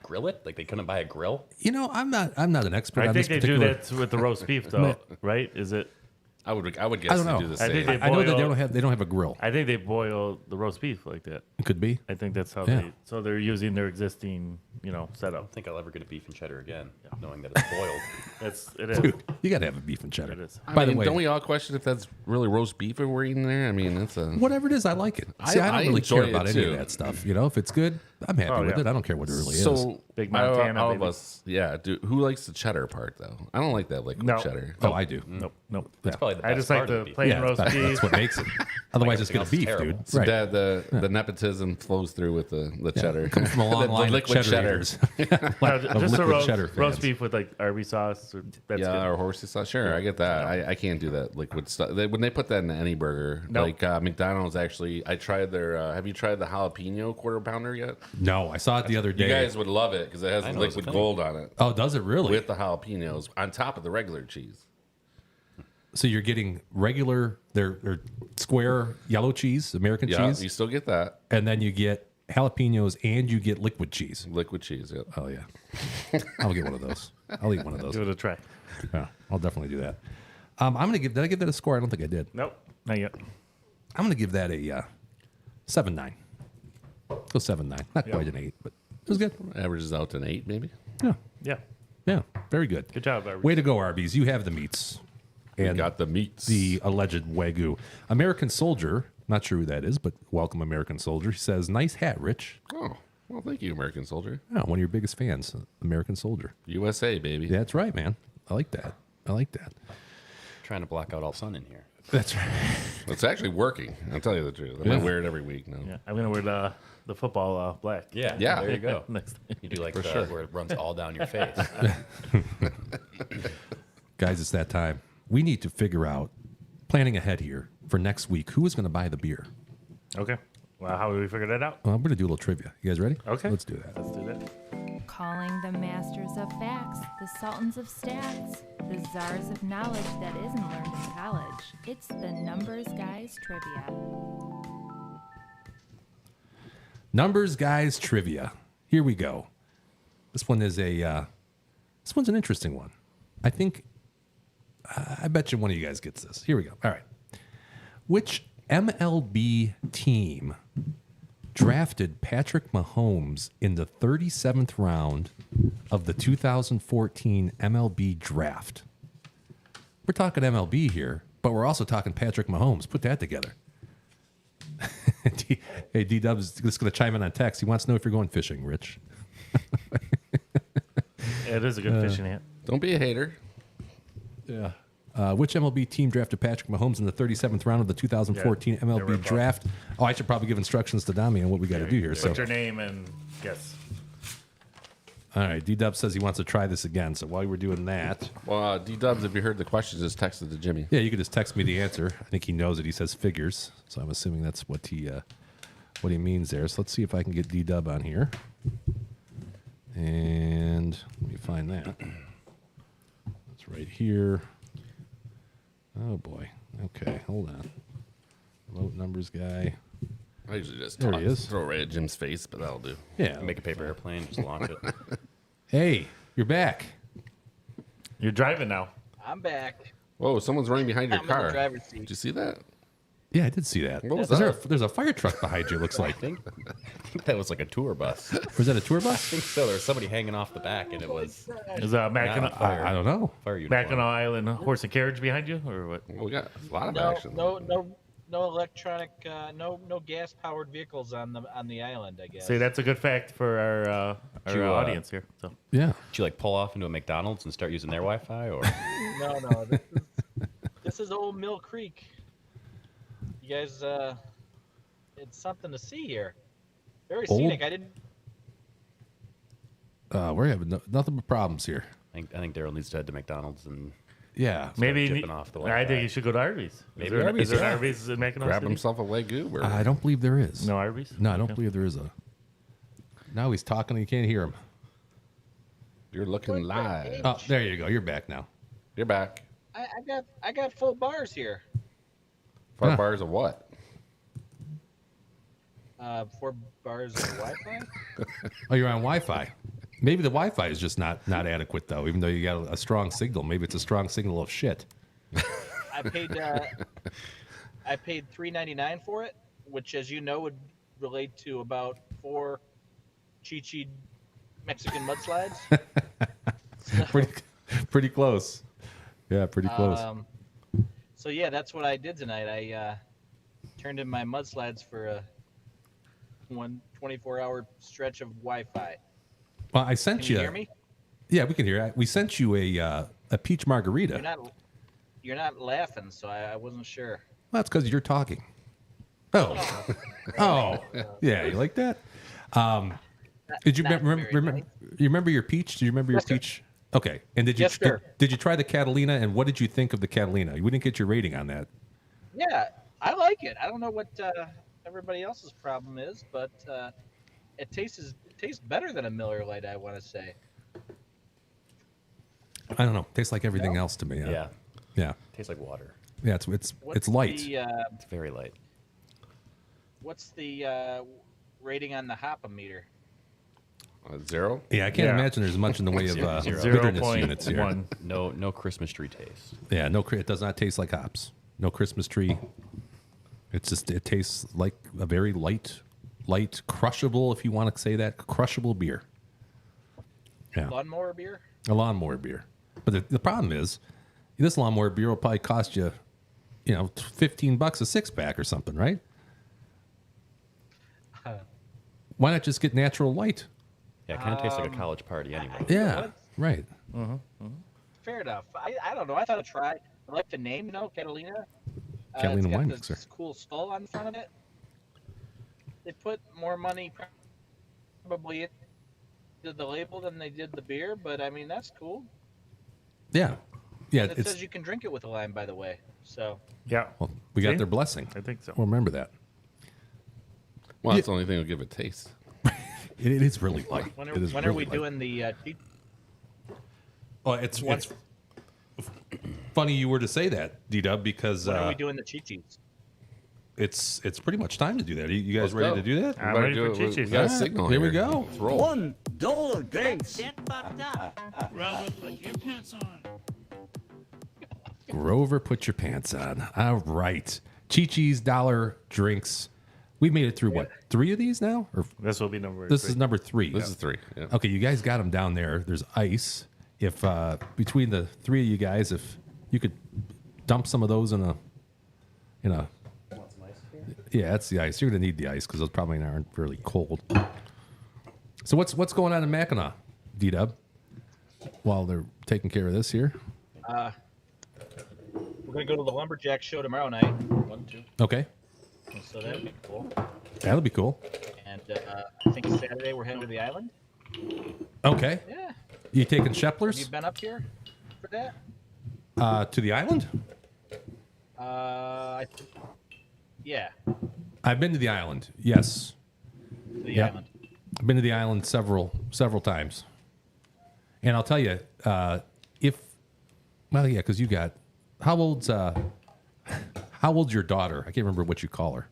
grill it. Like they couldn't buy a grill. You know, I'm not an expert I on think this they do particular. that with the roast beef, though, right? Is it? I would guess I don't they know. do the I same. think they I know that boil- they don't have a grill. I think they boil the roast beef like that. It could be. I think that's how Yeah. so they're using their existing, I setup. don't think I'll ever get a beef and cheddar again, knowing that it's boiled. It is. Dude, you got to have a beef and cheddar. It is. By the way, don't we all question if that's really roast beef we're eating there? I mean, it's a whatever it is, I like it. See, I don't really enjoy care about it, any too. of that stuff. You know, if it's good, I'm happy with yeah. it. I don't care what it really is. so Big Montana, All of baby. us, yeah. Who likes the cheddar part though? I don't like that liquid No. cheddar. Oh, I do. Nope. That's probably the best I just like part of the beef. plain Yeah, roast that's beef. what makes it. Otherwise, it's everything going to else beef, is dude. terrible. Right. The nepotism flows through with the Yeah, cheddar. it comes from a long The line of liquid cheddar cheddar. eaters. No, Of just a liquid cheddar roast fans. beef with like Arby's sauce. That's Yeah, good. or horsey sauce. Sure, I get that. I can't do that liquid stuff. When they put that in any burger, Nope. like McDonald's actually, I tried their. Have you tried the jalapeno quarter pounder yet? No, I saw it the other day. You guys would love it because it has I know it's a liquid thing. gold on it Oh, does it really? with the jalapenos on top of the regular cheese. So you're getting regular, they're square yellow cheese, American Yeah, cheese, you still get that and then you get jalapenos and you get liquid cheese. liquid cheese. Yep. Oh yeah, I'll get one of those. I'll eat one of those. Give it a try. Yeah, I'll definitely do that. I'm gonna give. Did I give that a score? I don't think I did. Nope, not yet. I'm gonna give that a 7-9. Go 7-9. Not quite an 8, but it was good. Averages out to an 8, maybe. Yeah, Yeah, yeah, very good. good job, Arby's. Way to go, Arby's. You have the meats. We And got the meats. the alleged Wagyu. American Soldier, not sure who that is, but welcome, American Soldier. He says, nice hat, Rich. Oh, well, thank you, American Soldier. Oh, one of your biggest fans, American Soldier. USA, baby. That's right, man. I like that. I like that. Trying to block out all sun in here. That's right. It's actually working. I'll tell you the truth. I'm Yeah. gonna wear it every week now. Yeah, I'm gonna wear the football black. Yeah. Yeah. There you go. Next. You do like where it runs all down your face. Guys, it's that time. We need to figure out, planning ahead here for next week, who is going to buy the beer. Okay. Well, how do we figure that out? Well, I'm going to do a little trivia. You guys ready? Okay. Let's do that. Let's do that. Calling the masters of facts, the sultans of stats, the czars of knowledge that isn't learned in college. It's the Numbers Guys Trivia. Numbers Guys Trivia. Here we go. This one is this one's an interesting one. I think, I bet you one of you guys gets this. Here we go. All right. Which MLB team drafted Patrick Mahomes in the 37th round of the 2014 MLB draft? We're talking MLB here, but we're also talking Patrick Mahomes. Put that together. Hey, D-Dub's just going to chime in on text. He wants to know if you're going fishing, Rich. Yeah, it is a good fishing hat. Don't be a hater. Yeah. Which MLB team drafted Patrick Mahomes in the 37th round of the 2014 Yeah, they were MLB above. draft? Oh, I should probably give instructions to Dami on what we got to do here. So, Put your name and guess. all right, D-Dub says he wants to try this again. So while we're doing that, Well, D-Dubs, if you heard the questions, just text it to Jimmy. yeah, you could just text me the answer. I think he knows it. He says figures, so I'm assuming that's what he means there. So let's see if I can get D-Dub on here. And let me find that. It's right here. Oh boy. Okay, hold on. Remote numbers guy. I usually just There he is. throw it right at Jim's face, but that'll do. Yeah. Make a paper airplane, just launch it. Hey, you're back. You're driving now. I'm back. Whoa, someone's running behind your I'm in the car. driver's seat. Did you see that? Yeah, I did see that. What was Is there that? there's a fire truck behind you, it looks like. I think that was like a tour bus. I Was that a tour bus? think so. There was somebody hanging off the back, and it was Is not a Mackinac I don't know. fire uniform. Mackinac Island horse and carriage behind you, or what? Well, we got a lot of No, action. no electronic, no gas powered vehicles on the island. I guess. See, that's a good fact for our you, audience here. So Yeah. Did you like pull off into a McDonald's and start using their Wi-Fi, or No. This is Old Mill Creek. You guys, it's something to see here. Very Old- scenic. I didn't. We're having nothing but problems here. I think Daryl needs to head to McDonald's and Yeah. maybe jipping off the I Wi-Fi. think you should go to Arby's. Maybe is there, Arby's, is there an yeah. Arby's in Mackinac Grab City? himself a Wagyu. Or I don't believe there is. No Arby's. No, I don't Okay. believe there is a. Now he's talking and you can't hear him. you're looking live. Oh, there you go. You're back now. You're back. I got full bars here. 5 Huh. bars of what? 4 bars of Wi-Fi. Oh, you're on Wi-Fi. Maybe the Wi-Fi is just not adequate though. Even though you got a strong signal, maybe it's a strong signal of shit. I paid $3.99 for it, which, as you know, would relate to about 4 Chi-Chi Mexican mudslides. Pretty close. Yeah, pretty close. So yeah, that's what I did tonight. I turned in my mudslides for a 24-hour stretch of Wi-Fi. Well, I sent Can you hear me? Yeah, we can hear. We sent you a peach margarita. You're not laughing, so I wasn't sure. Well, that's because you're talking. Oh, oh, yeah, you like that? Did you Not very remember? You remember your peach? Do you remember your Yes, sir. peach? Okay, and did you Yes, sir. did you try the Catalina? And what did you think of the Catalina? We didn't get your rating on that. Yeah, I like it. I don't know what everybody else's problem is, but it tastes better than a Miller Lite, I want to say. I don't know. Tastes like everything else to me. yeah, yeah, tastes like water. yeah. It's What's light. It's very light. What's the rating on the hopometer? 0? Yeah, I can't Yeah. imagine there's much in the way of Zero. bitterness units here. 0.1. No Christmas tree taste. Yeah, it does not taste like hops. No Christmas tree. It's just it tastes like a very light, crushable, if you want to say that, crushable beer. Yeah, Lawnmower beer? a lawnmower beer. But the problem is, this lawnmower beer will probably cost you, $15 a 6-pack or something, right? Why not just get natural light? Yeah, it kind of tastes like a college party anyway. Yeah, what? right. Fair enough. I don't know. I thought I'd try. I like the name, Catalina. Catalina it's got wine this mixer. cool skull on the front of it. They put more money probably into the label than they did the beer, but I mean that's cool. Yeah, yeah. And it It's says you can drink it with a lime, by the way. So Yeah, well, we got See? their blessing. I think so. We'll remember that. Well, that's the only thing that'll give it taste. It is really light. when It is are really we light. doing the? Well, it's funny you were to say that, D-Dub, because When are we doing the Chi-Chis? it's pretty much time to do that. Are you guys Let's ready go. to do that? I'm Better ready do for it. We Chi-Chis. got a Yeah, signal here we here. go. Let's roll. $1 drinks. Grover, put your pants on. All right. Chi-Chi's Dollar Drinks. We made it through what, 3 of these now? Or This will be number. this 3. is number 3. This is 3. Yeah. Okay, you guys got them down there. There's ice. If between the 3 of you guys, if you could dump some of those in a, yeah, that's the ice. You're gonna need the ice because those probably aren't really cold. So what's going on in Mackinac, D-Dub? While they're taking care of this here. We're gonna go to the Lumberjack show tomorrow night. 1, 2. Okay, So that'll be cool. that'll be cool. And I think Saturday we're heading to the island. Okay, Yeah. you taking Have you Sheplers been up here for that? to the island? Yeah. I've been to the island. Yes, The Yep. island. I've been to the island several times, and I'll tell you, because you got how old's your daughter? I can't remember what you call her.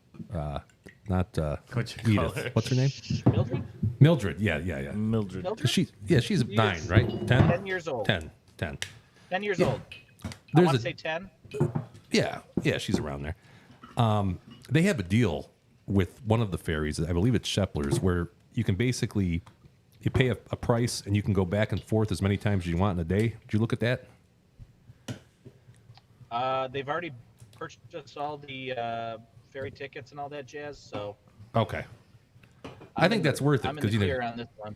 Not What you call Edith. her? What's her name? Mildred? Mildred. Yeah. Mildred. Mildred? She's 9, Years. right? 10? 10 years old. 10. 10 years Yeah. old. I There's want a to say 10. yeah, she's around there. They have a deal with one of the ferries. I believe it's Sheplers, where you can basically you pay a price and you can go back and forth as many times as you want in a day. Did you look at that? They've already purchased all the ferry tickets and all that jazz. So Okay. I think that's worth it I'm in because the clear on this one.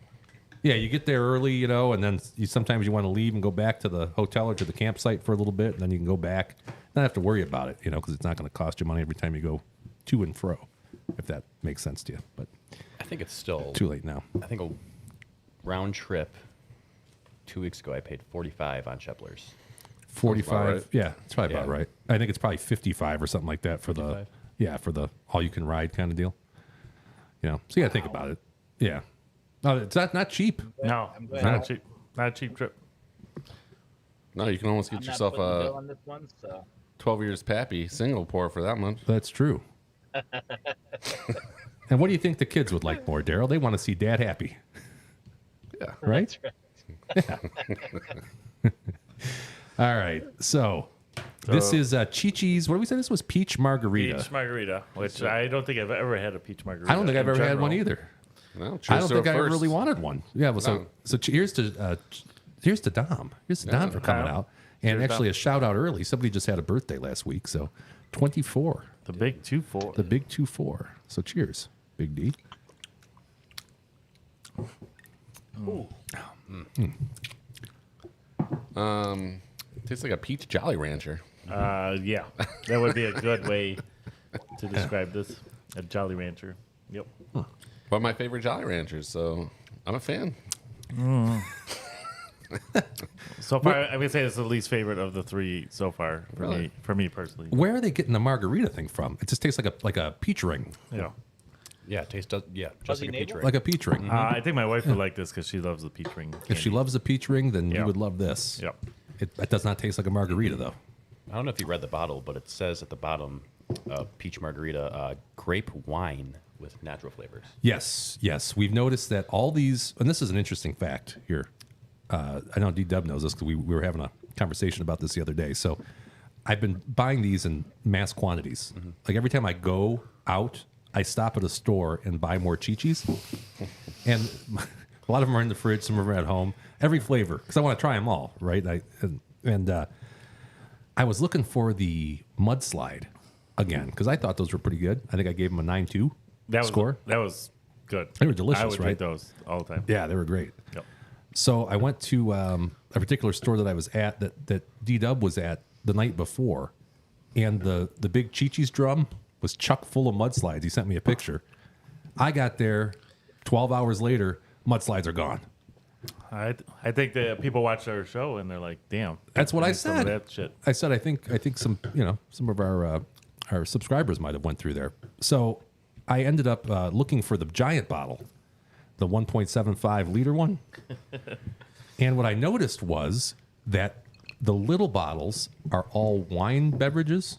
yeah, you get there early, and then sometimes you want to leave and go back to the hotel or to the campsite for a little bit, and then you can go back. Not have to worry about it, because it's not going to cost you money every time you go to and fro, if that makes sense to you. But I think it's still too late now. I think a round trip 2 weeks ago I paid $45 on Sheplers. 45. right. Yeah, it's probably about Yeah. right. I think it's probably 55 or something like that for 55? for the all you can ride kind of deal. So you got to think about it. Yeah. No, it's not cheap. No, I'm it's glad. not cheap. Not a cheap trip. No, you can almost I'm get not yourself putting the bill a on this one. So 12 years pappy single pour for that much. That's true. And what do you think the kids would like more, Daryl? They want to see Dad happy, Yeah. right? All right. So this is Chi-Chi's. What did we say? This was peach margarita. Peach margarita, which I don't think I've ever had a peach margarita. I don't think I've in ever had one general. either. Well, I cheers don't to think a I first. really wanted one. Yeah. Well, No. here's to Dom. Here's to Dom for coming Dom. out. And Cheers, actually, Dom. a shout out early. Somebody just had a birthday last week, so 24. The big 2-4. The big 2-4. So cheers, Big D. Tastes like a peach Jolly Rancher. Yeah, that would be a good way to describe this. A Jolly Rancher. Yep. One of my favorite Jolly Ranchers, so I'm a fan. So far, I'm gonna say it's the least favorite of the 3 so far for Really? me. For me personally. Where are they getting the margarita thing from? It just tastes like a peach ring, Yeah. Yeah, it just Fuzzy like a peach neighbor? ring. like a peach ring. I think my wife would like this because she loves the peach ring. If she loves the peach ring, then Yeah. you would love this. Yep. It does not taste like a margarita, though. I don't know if you read the bottle, but it says at the bottom, peach margarita, grape wine with natural flavors. Yes. We've noticed that all these, and this is an interesting fact here. I know D-Dub knows this because we were having a conversation about this the other day. So I've been buying these in mass quantities. Like every time I go out, I stop at a store and buy more Chi-Chi's. And a lot of them are in the fridge, some of them are at home. Every flavor, because I want to try them all, right? I was looking for the mudslide again because I thought those were pretty good. I think I gave them a 9.2 score. That was good. They were delicious, I would right? drink those all the time. Yeah, they were great. Yep. So I went to a particular store that I was at that D-Dub was at the night before, and the big Chi-Chi's drum was chock full of mudslides. He sent me a picture. I got there 12 hours later, mudslides are gone. I think that people watch our show and they're like, "Damn." That's what I need some of said. That shit. I said I think some of our subscribers might have went through there. So I ended up looking for the giant bottle, the 1.75 liter one. And what I noticed was that the little bottles are all wine beverages,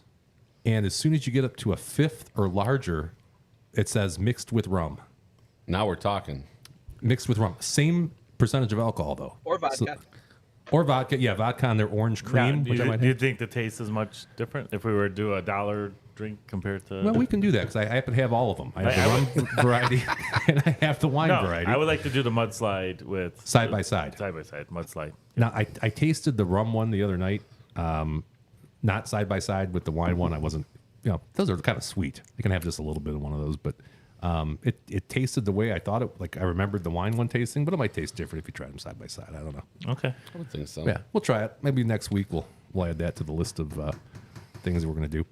and as soon as you get up to a 5th or larger, it says mixed with rum. Now we're talking. Mixed with rum, same percentage of alcohol though, or vodka. or vodka. Yeah, vodka on their orange Now, cream, do which I you, might do you have. think the taste is much different if we were to do a $1 drink compared to. Well, we can do that because I happen to have all of them. I have the rum variety and I have the wine variety. I would like to do the mudslide with Side by side. Side by side, mudslide. Now, I tasted the rum one the other night, not side by side with the wine one. I wasn't, those are kind of sweet. I can have just a little bit of one of those, but it tasted the way I thought it. Like I remembered the wine one tasting, but it might taste different if you try them side by side. I don't know. Okay, I would think so. Yeah, we'll try it. Maybe next week we'll add that to the list of things that we're gonna do.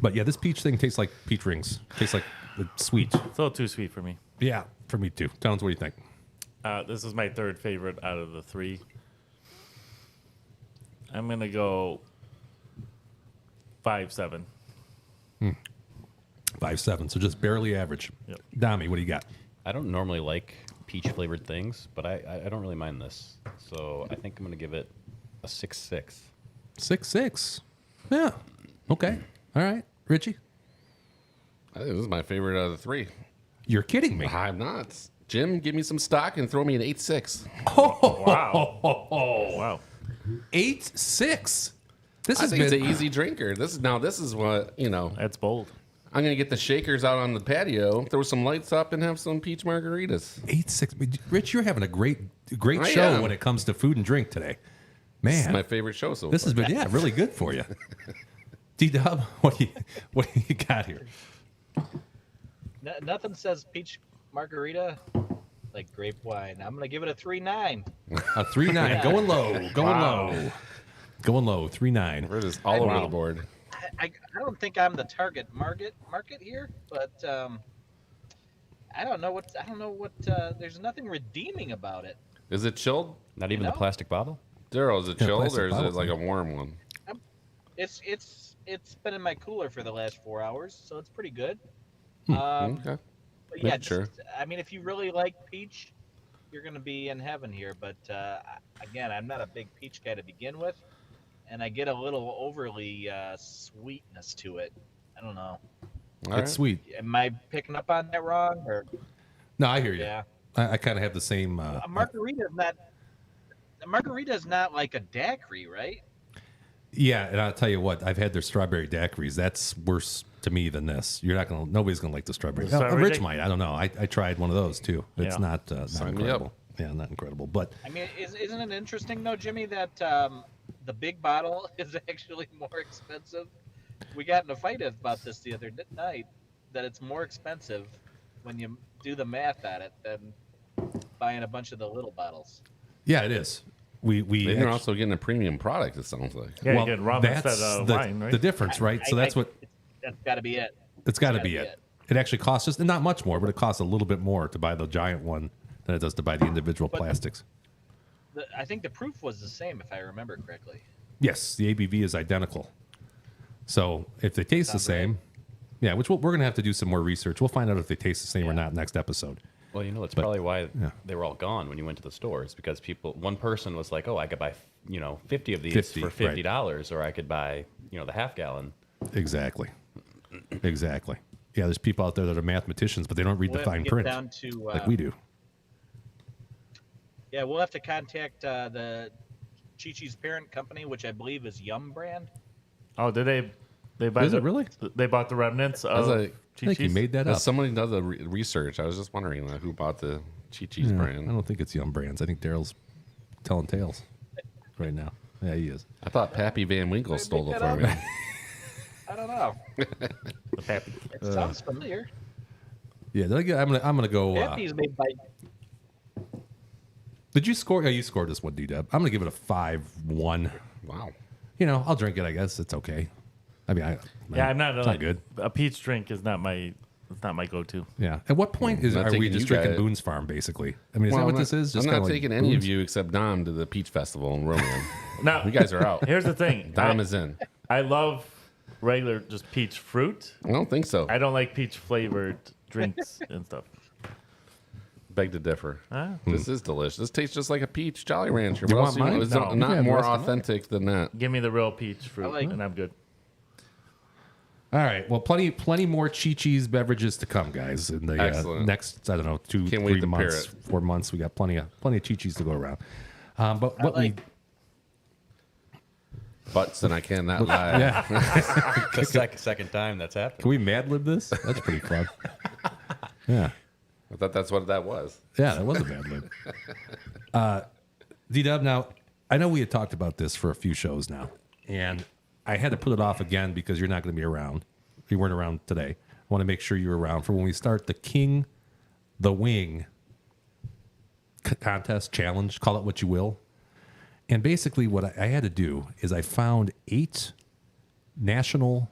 But yeah, this peach thing tastes like peach rings. Tastes like it's sweet. it's a little too sweet for me. Yeah, for me too. Towns, what do you think? This is my third favorite out of the three. I'm gonna go 5.7. 5.7, so just barely average. Yep. Dami, what do you got? I don't normally like peach flavored things, but I don't really mind this. So I think I'm going to give it a 6.6. 6.6. Yeah. Okay. All right. Richie? I think this is my favorite out of the three. You're kidding me. I'm not. Jim, give me some stock and throw me an 8.6. Wow. Wow. 8.6. This I has think it's been an easy drinker. This is what, That's bold. I'm going to get the shakers out on the patio, throw some lights up, and have some peach margaritas. 8.6. Rich, you're having a great I show am. when it comes to food and drink today. This is Man, my favorite show so this far. has been really good for you. D-Dub, what do you got here? Nothing says peach margarita like grape wine. I'm gonna give it a 3.9. A 3.9. Going low. Going low. 3.9. We're just all over the board. I don't think I'm the target market here, but I don't know what there's nothing redeeming about it. Is it chilled? Not even the plastic bottle? Daryl, is it Yeah, chilled plastic or is it bottles, like yeah. a warm one? It's been in my cooler for the last 4 hours, so it's pretty good. Okay. But yeah, Sure. I mean, if you really like peach, you're gonna be in heaven here. But again, I'm not a big peach guy to begin with, and I get a little overly sweetness to it. I don't know. All It's right. sweet. Am I picking up on that wrong? Or No, I hear you. yeah, I kind of have the same. a margarita is not like a daiquiri, right? Yeah, and I'll tell you what, I've had their strawberry daiquiris. That's worse to me than this. Nobody's gonna like the strawberry. Strawberry Rich dac- might. I don't know. I tried one of those too. It's Yeah. not Sign me incredible. up. Yeah, not incredible. But I mean, isn't it interesting though, Jimmy, that the big bottle is actually more expensive? We got in a fight about this the other night, that it's more expensive when you do the math at it than buying a bunch of the little bottles. yeah, it is. We They're actu- also getting a premium product, it sounds like. Yeah, well, you get rum that's instead of the, wine, right? the difference, right? So that's what That's got to be it. it's got to gotta be be it. It actually costs us, and not much more, but it costs a little bit more to buy the giant one than it does to buy the individual plastics. I think the proof was the same, if I remember correctly. Yes, the ABV is identical. So if they taste the Sounds right. same, yeah, which we're going to have to do some more research. We'll find out if they taste the same or not next episode. Well, that's But- probably why yeah. they were all gone when you went to the stores, because one person was like, oh, I could buy 50 of these 50, for right. $50, or I could buy the half gallon. Exactly. Exactly. Yeah, there's people out there that are mathematicians, but they don't read We'll the have to fine get print down to, like we do. Yeah, we'll have to contact the Chi-Chi's parent company, which I believe is Yum Brand. Oh, did they buy Is it really? They bought the remnants was of like- I think he Chi-Chi's? made that As up. somebody does the research, I was just wondering who bought the Chi-Chi's Yeah, brand. I don't think it's Yum Brands. I think Daryl's telling tales right now. Yeah, he is. I thought Pappy Van Winkle stole it that from up? me. I don't know. The Pappy. It sounds familiar. Yeah, did I get, I'm gonna go. Pappy's made by. Did you score? Yeah, you scored this one, D-Dub. I'm gonna give it a 5-1. Wow. I'll drink it. I guess it's okay. I mean, Yeah, I'm not It's not good. A peach drink is not my go-to. Yeah. At what point Not are we taking just you drinking guys- Boone's Farm, basically? I mean, is that Well, what I'm this is? Just I'm kinda not like taking any of Boone's? you except Dom to the Peach Festival in Romeo. Now You guys are out. Here's the thing. Dom is in. I love regular just peach fruit. I don't think so. I don't like peach flavored drinks and stuff. Beg to differ. Ah. This is delicious. This tastes just like a peach Jolly Rancher. You What want else do you mine? want? It's No. not You can have the more rest of mine. authentic than that. Give me the real peach fruit, like- and I'm good. All right. Well, plenty more Chi-Chi's beverages to come, guys. In the Excellent. next, I don't know, Can't 2-3 wait to pair months, it. 4 months. We got plenty of Chi-Chi's to go around. But what butts, and I cannot lie. Yeah. The second time that's happened. Can we Mad Lib this? That's pretty fun. Yeah. I thought that's what that was. Yeah, that was a Mad Lib. D-Dub, now, I know we had talked about this for a few shows now, and I had to put it off again because you're not going to be around. You weren't around today. I want to make sure you're around for when we start the King the Wing contest, challenge, call it what you will. And basically what I had to do is I found 8 nationally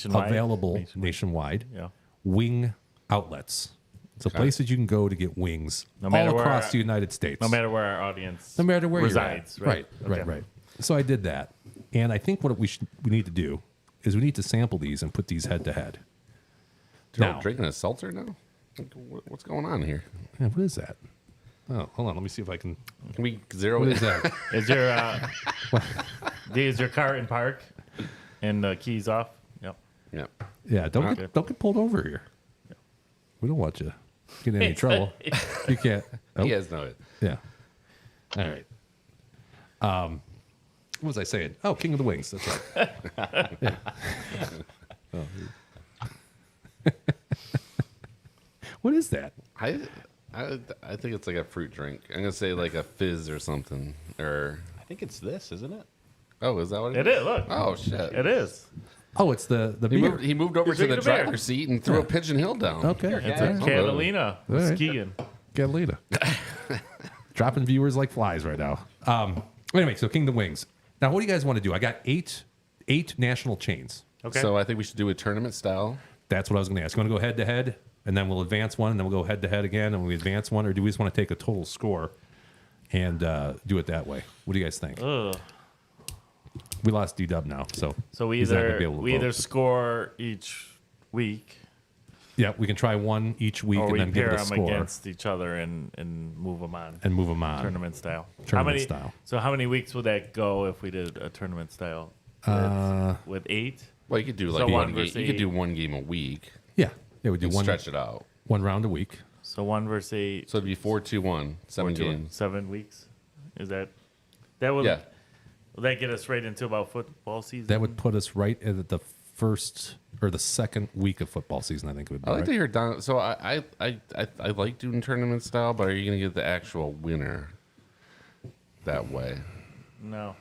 available nationwide Yeah. wing outlets. So Okay. places you can go to get wings No matter all where across our- the United States. No matter where our audience No matter where resides. you're at. Right. Right. So I did that. And I think what we need to do is we need to sample these and put these head to head. You're Now- drinking a seltzer now? What's going on here? Yeah, what is that? Oh, hold on. Let me see if I can. Can we zero What in? is that? Is your is your car in park and the keys off? Yep. Yeah. Yeah, don't get pulled over here. We don't want you get in any trouble. You can't. He Oh, has no it. yeah. All right. What was I saying? Oh, King of the Wings. That's right. Yeah. Oh. What is that? I think it's like a fruit drink. I'm gonna say like a fizz or something. Or I think it's this, isn't it? oh, is that what It is. Look. Oh shit! It is. Oh, it's the He beer. moved over You're to the drinking a beer. driver's seat and threw a pigeon hill down. Okay. It's All a right. Catalina All right. skiing. Catalina. Dropping viewers like flies right now. Anyway, so King of the Wings. Now, what do you guys want to do? I got eight national chains. Okay. So I think we should do a tournament style. That's what I was going to ask. You want to go head to head, and then we'll advance one, and then we'll go head to head again, and we advance one, or do we just want to take a total score and do it that way? What do you guys think? Ugh. We lost D-Dub now, so We he's not gonna either be able to we either vote. score each week, Yeah, we can try one each week or and we then give pair it a them score against each other and move them on and move them on. tournament style. Tournament style. So how many weeks would that go if we did a tournament style? With 8. Well, you could do So like one one game. versus You could do eight. one game a week. Yeah, we do And one stretch it out. one round a week. So 1 versus 8. So it'd be 4-2-1, 7 games. 7 weeks. Is that would Yeah. will that get us right into about football season? That would put us right at the first or the second week of football season. I think it would be. I like right? to hear Don. So I like doing tournament style, but are you gonna get the actual winner that way? No.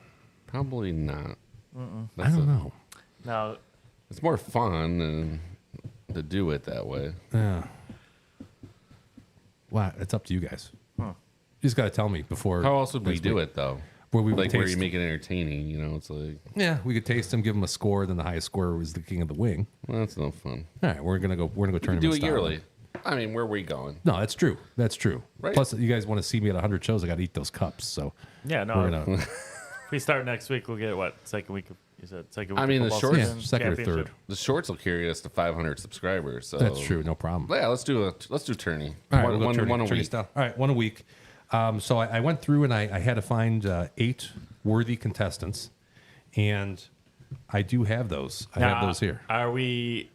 Probably not. I don't know. No. It's more fun and to do it that way. Yeah. Wow, it's up to you guys. You just got to tell me before. How else would we next do week. it though? Where we would Like where you taste- make it entertaining. You know, it's like Yeah, we could taste them, give them a score. Then the highest score was the King of the Wing. well, that's no fun. All right, we're gonna go We could tournament do it style. yearly. I mean, where are we going? No, that's true. That's true. Right. Plus, you guys want to see me at 100 shows. I got to eat those cups. So Yeah, no. we're gonna. If we start next week, we'll get what? Second week of you said second week I of mean, the football shorts- Yeah, season? second or Championship? third. The shorts will carry us to 500 subscribers. So That's true. No problem. Yeah, let's do tourney. All right, one, we'll go one, tourney- one a tourney week. style. All right, one a week. So I went through and I had to find 8 worthy contestants, and I do have those. I have those here. Are we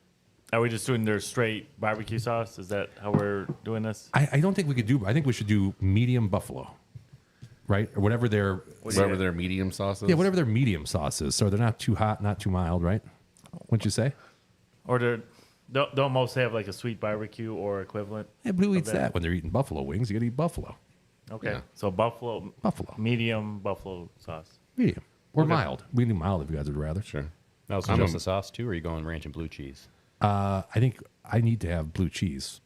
just doing their straight barbecue sauce? Is that how we're doing this? I don't think we could do. I think we should do medium buffalo, right? Or whatever their Whatever their medium sauce is. yeah, whatever their medium sauce is. So they're not too hot, not too mild, right? What'd you say? Or don't most have like a sweet barbecue or equivalent? Yeah, but who of eats that when they're eating buffalo wings? You got to eat buffalo. Okay, Yeah. so buffalo medium buffalo sauce. Medium or Okay. mild. We can do mild if you guys would rather. Sure. Now, so I'm just a- the sauce too, or are you going ranch and blue cheese? I think I need to have blue cheese,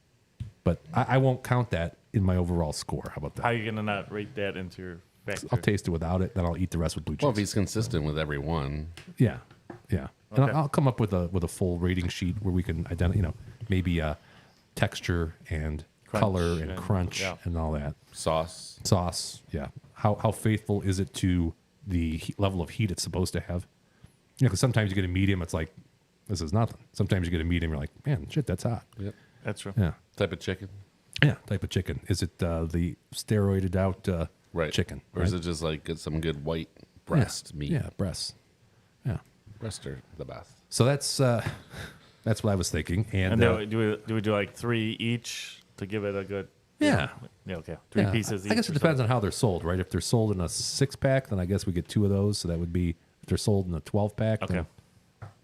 but I won't count that in my overall score. How about How that? are you gonna not rate that into your factor? I'll taste it without it, then I'll eat the rest with blue cheese. Well, if he's consistent with every one, Yeah, yeah. And Okay. I'll come up with a full rating sheet where we can identify, maybe texture and Crunch color and and- crunch yeah. and all that. sauce. Sauce, yeah. How faithful is it to the level of heat it's supposed to have? Because sometimes you get a medium, it's like this is nothing. Sometimes you get a medium, you're like, man, shit, that's hot. Yep. That's true. Yeah, Type of chicken. yeah. Type of chicken. Is it the steroided out Right. chicken? Or is right? it just like get some good white breast meat? Yeah, breasts. Yeah. Breasts are the best. So that's what I was thinking, and And then do we do like 3 each to give it a good? Yeah. Yeah, okay. Three Yeah. pieces. I guess it depends on how they're sold, right? If they're sold in a 6-pack, then I guess we get 2 of those. So that would be if they're sold in a 12-pack. Okay.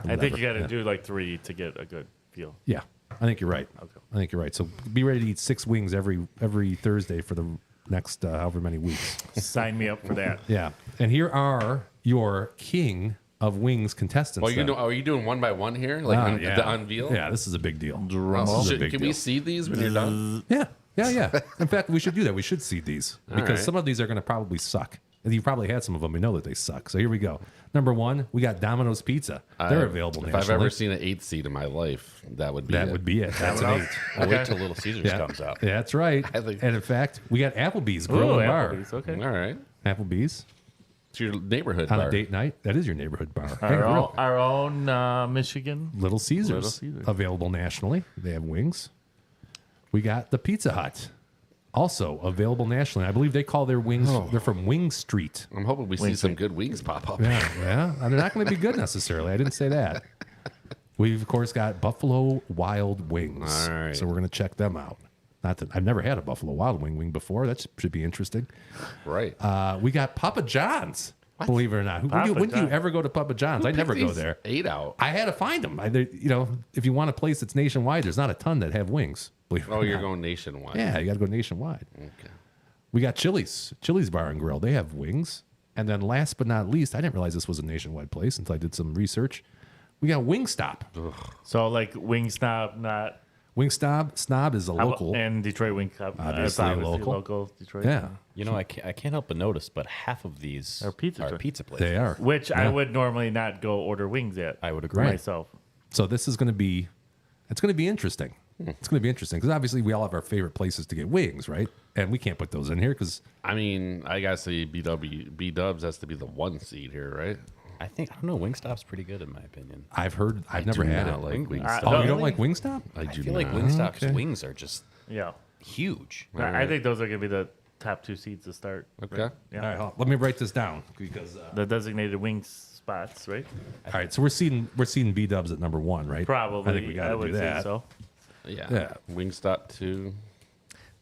Then I think you got whatever. to do like 3 to get a good feel. Yeah, I think you're right. Okay. I think you're right. So be ready to eat 6 wings every Thursday for the next however many weeks. Sign me up for that. Yeah. And here are your king of wings contestants. Well, then. are you doing one by one here? Like yeah. the unveil? Yeah, this is a big deal. Oh, This is a big can deal. we see these when you're done? Yeah. In fact, we should do that. We should seed these because right. some of these are going to probably suck. And you probably had some of them. We know that they suck. So here we go. Number 1, we got Domino's Pizza. They're available If nationally. I've ever seen an 8 seed in my life, that would be that it. would be it. That's an 8. I'll wait till Little Caesars Yeah. comes out. That's right. I think- And in fact, we got Applebee's Ooh, Grill and Bar. Applebee's, okay. All right. Applebee's It's your neighborhood on bar. a date night. That is your neighborhood bar. and grill. Our own Michigan. Little Caesars. Little Caesars. Available nationally. They have wings. We got the Pizza Hut. Also available nationally. I believe they call their wings, they're from Wing Street. I'm hoping we see some good wings pop up. Yeah. They're not going to be good necessarily. I didn't say that. We've, of course, got Buffalo Wild Wings. All right. So we're going to check them out. Not that I've never had a Buffalo Wild Wing before. That should be interesting. Right. We got Papa John's. Believe it or not. Papa When do you John's. ever go to Papa John's? I never go there. 8 out. I had to find them. If you want a place that's nationwide, there's not a ton that have wings. Believe it Oh, or you're not. going nationwide. Yeah, you got to go nationwide. Okay. We got Chili's Bar and Grill. They have wings. And then last but not least, I didn't realize this was a nationwide place until I did some research. We got Wingstop. So like Wingstop, not Wingstop Snob is a local. and Detroit Wingstop. Obviously local Detroit. Yeah, You know, I can't help but notice, but half of these Are pizza pizza places. they are. Which I Yeah. would normally not go order wings at. I would agree. myself. So this is going to be, it's going to be interesting. It's going to be interesting because obviously we all have our favorite places to get wings, right? And we can't put those in here because I mean, I got to say B-Dubs has to be the 1 seed here, right? I don't know. Wingstop's pretty good in my opinion. I've never do had not it. like Wing- Wingstop. Oh, No, you don't really? like Wingstop? I I do feel not. like Wingstop's Okay. wings are just Yeah. huge. I think those are going to be the top 2 seeds to start. Okay. Right? Yeah. All right, hold on. Let me write this down because. The designated wing spots, right? All right, so we're seeing B Dubs at number 1, right? Probably. I think we got to would do say that. so. Yeah. Yeah. Wingstop 2.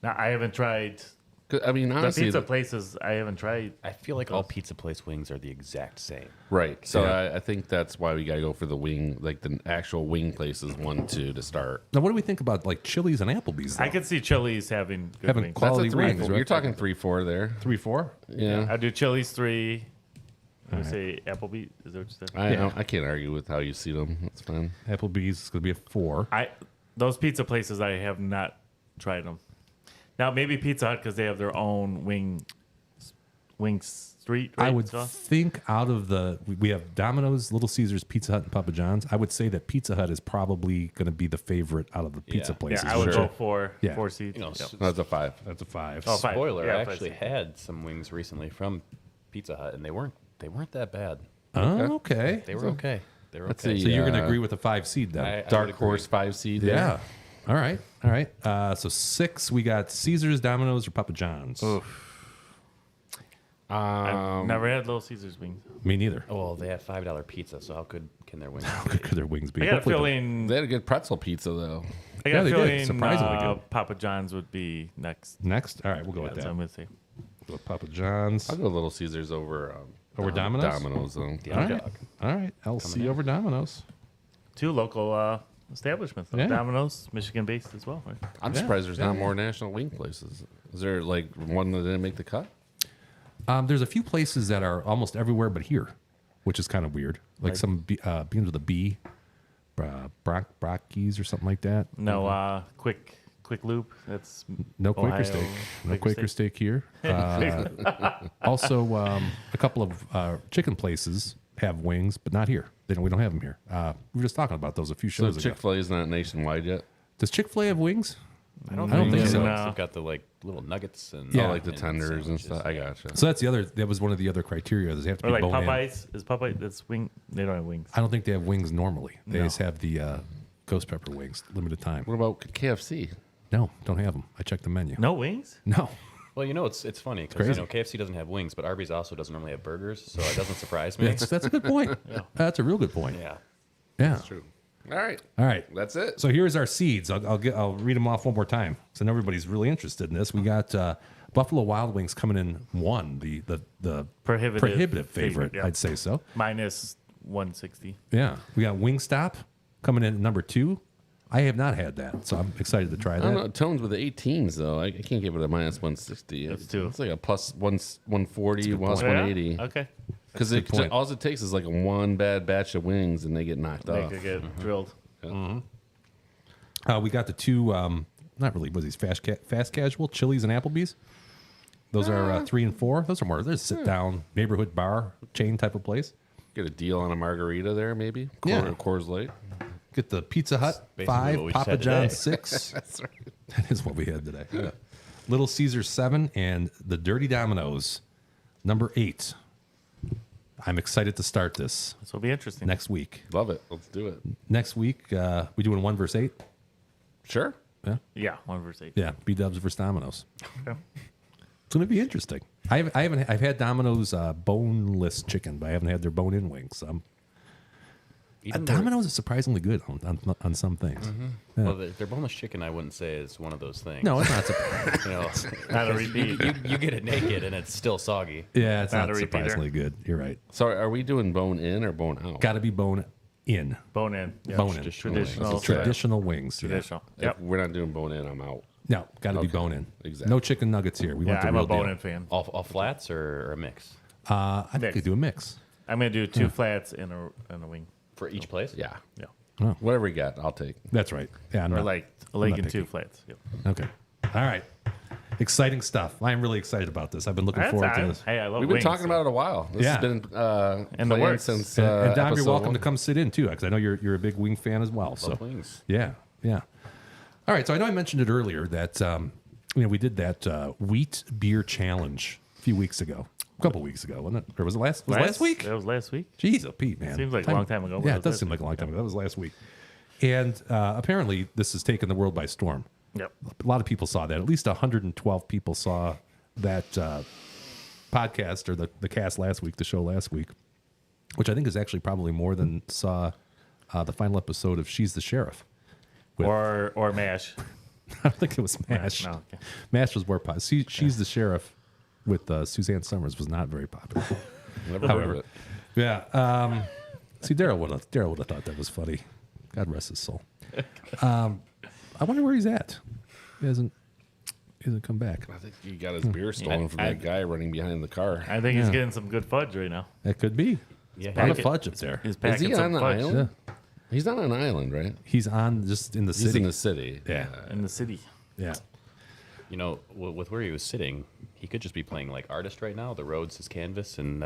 Now, I haven't tried 'Cause, I mean, the honestly, pizza places. I haven't tried. I feel like all pizza place wings are the exact same. right. So Yeah. I think that's why we got to go for the wing, like the actual wing places 1, 2 to start. Now, what do we think about like Chili's and Applebee's? Though? I could see Chili's having good Having wings. quality That's a 3. wings, right? You're talking 3-4 there. 3-4. Yeah. I do Chili's 3. I would say Applebee's. Is that what you said? I can't argue with how you see them. That's fine. Applebee's is going to be a 4. Those pizza places, I have not tried them. Now maybe Pizza Hut because they have their own wing street. Right? I would So- think out of we have Domino's, Little Caesars, Pizza Hut, and Papa John's. I would say that Pizza Hut is probably going to be the favorite out of the pizza Yeah. places. Yeah, I would Sure. go for Yeah. 4 seeds. You know, Yep. That's a 5. That's a 5. Oh, 5. Spoiler: Yeah, I 5 actually seeds. had some wings recently from Pizza Hut, and they weren't that bad. Oh, okay. They were okay. They were Let's okay. see. So you're going to Yeah. agree with the 5 seed then? I would Dark agree. Horse 5 seed. there. Yeah. All right. All right. So 6, we got Caesars, Domino's, or Papa John's. I've never had Little Caesars wings. Me neither. Oh, well, they have $5 pizza, so how good can their wings How be? good could their wings be? I got a Hopefully they're- feeling. They had a good pretzel pizza though. I Yeah, got a they did. feeling. Surprisingly good. Papa John's would be next. Next? All right, we'll go with That's that. what I'm gonna say. Go with Papa John's. I'll go Little Caesars over Domino's? Domino's though. All right. All right. LC over Domino's. 2 local establishments. Yeah. Domino's, Michigan-based as well. Right? I'm Yeah. surprised there's not more national wing places. Is there like one that didn't make the cut? There's a few places that are almost everywhere but here, which is kind of weird. Like some begins with a B, Brockies or something like that. No, quick loop. That's No Quaker Ohio, steak. No Quaker Quaker steak here. Also, a couple of chicken places have wings, but not here. We don't have them here. We were just talking about those a few So shows ago. Chick-fil-A is not nationwide yet. Does Chick-fil-A have wings? I don't think think so. They've got the like little nuggets and Yeah. Oh, like the and tenders and sandwiches. stuff. I gotcha. So that's the other. That was one of the other criteria. Is they have to or be like bone in. Popeyes. Is Popeye that's wing? They don't have wings. I don't think they have wings normally. They No. just have the ghost pepper wings, limited time. What about KFC? No, don't have them. I checked the menu. No wings. No. Well, you know, it's funny because crazy. KFC doesn't have wings, but Arby's also doesn't normally have burgers, so it doesn't surprise me. That's a good point. That's a real good point. Yeah. Yeah. That's true. All right. All right. That's it. So here's our seeds. I'll read them off one more time. So now everybody's really interested in this. We got Buffalo Wild Wings coming in 1, the prohibitive favorite. Yeah. I'd say so. Minus 160. Yeah. We got Wingstop coming in at number 2. I have not had that, so I'm excited to try I don't know. that. Tones with the 18s, though. I can't give it a minus 160. That's two. It's like a plus 140, plus Yeah? 180. Okay. Because point. all it takes is like one bad batch of wings and they get knocked They off. could get drilled. We got the 2, not really, was these fast casual, Chili's and Applebee's? Those are 3 and 4. Those are more, there's a sit-down neighborhood bar chain type of place. Get a deal on a margarita there, maybe? Yeah. Coors Light. Get the Pizza Hut basically 5, what we just Papa had John's today. 6. That's right. That is what we had today. Yeah. Little Caesars 7 and the Dirty Dominoes number 8. I'm excited to start this This will be interesting. next week. Love it. Let's do it. Next week, we doing 1 versus 8. Sure. Yeah, Yeah, 1 versus 8. yeah. B-Dubs versus Dominoes. Okay. It's going to be interesting. I've had Domino's boneless chicken, but I haven't had their bone-in wings. Domino's is surprisingly good on some things. Yeah. Well, their boneless chicken, I wouldn't say is one of those things. No, it's not surprising. You know, Not a 'cause repeat. you get it naked and it's still soggy. Yeah, it's Not not a repeater. surprisingly good. You're right. So are we doing bone in or bone out? Got to be bone in. Bone in. Yeah. Bone in. Traditional. Traditional wings. Yeah. Traditional. If Yep. we're not doing bone in, I'm out. No, got to be Okay. bone in. Exactly. No chicken nuggets here. We Yeah, want the I'm real a bone deal. in fan. All flats or a mix I think Mix. we do a mix. I'm going to do 2 flats and a wing. for each place? Yeah. Yeah. Whatever we got, I'll take. That's right. Yeah, I'm Or not- like a leg not and 2 picky. flats. Yep. Okay. All right. Exciting stuff. I'm really excited about this. I've been looking That's forward to all right. this. Hey, I love We've been wings, talking so- about it a while. This Yeah. has been In the planned works. since And Dom, you're episode welcome 1. to come sit in too, because I know you're a big wing fan as well. So Love wings. yeah, yeah. All right. So I know I mentioned it earlier that we did that wheat beer challenge a few weeks ago, a couple weeks ago, wasn't it? Or was it last week? That was last week. Jeez, oh Pete, man. Seems like a long time ago, but Yeah, it it was does last seem like a long time ago. That was last week. And apparently, this has taken the world by storm. Yep. A lot of people saw that. At least 112 people saw that podcast or the cast last week, the show last week, which I think is actually probably more than saw the final episode of She's the Sheriff. With- Or MASH. I don't think it was MASH. No, okay. MASH was more popular. She's the Sheriff with Suzanne Summers was not very popular. Never heard of it. Yeah. See, Daryl would have thought that was funny. God rest his soul. I wonder where he's at. He hasn't come back. I think he got his beer stolen from that guy running behind the car. I think he's getting some good fudge right now. That could be. Yeah, A lot of he- fudge up there. He's Is packing he some on the fudge island? He's not on an island, right? He's on just in the He's city. in the city. Yeah. in the city. Yeah. You know, with where he was sitting, he could just be playing like artist right now. The road's his canvas and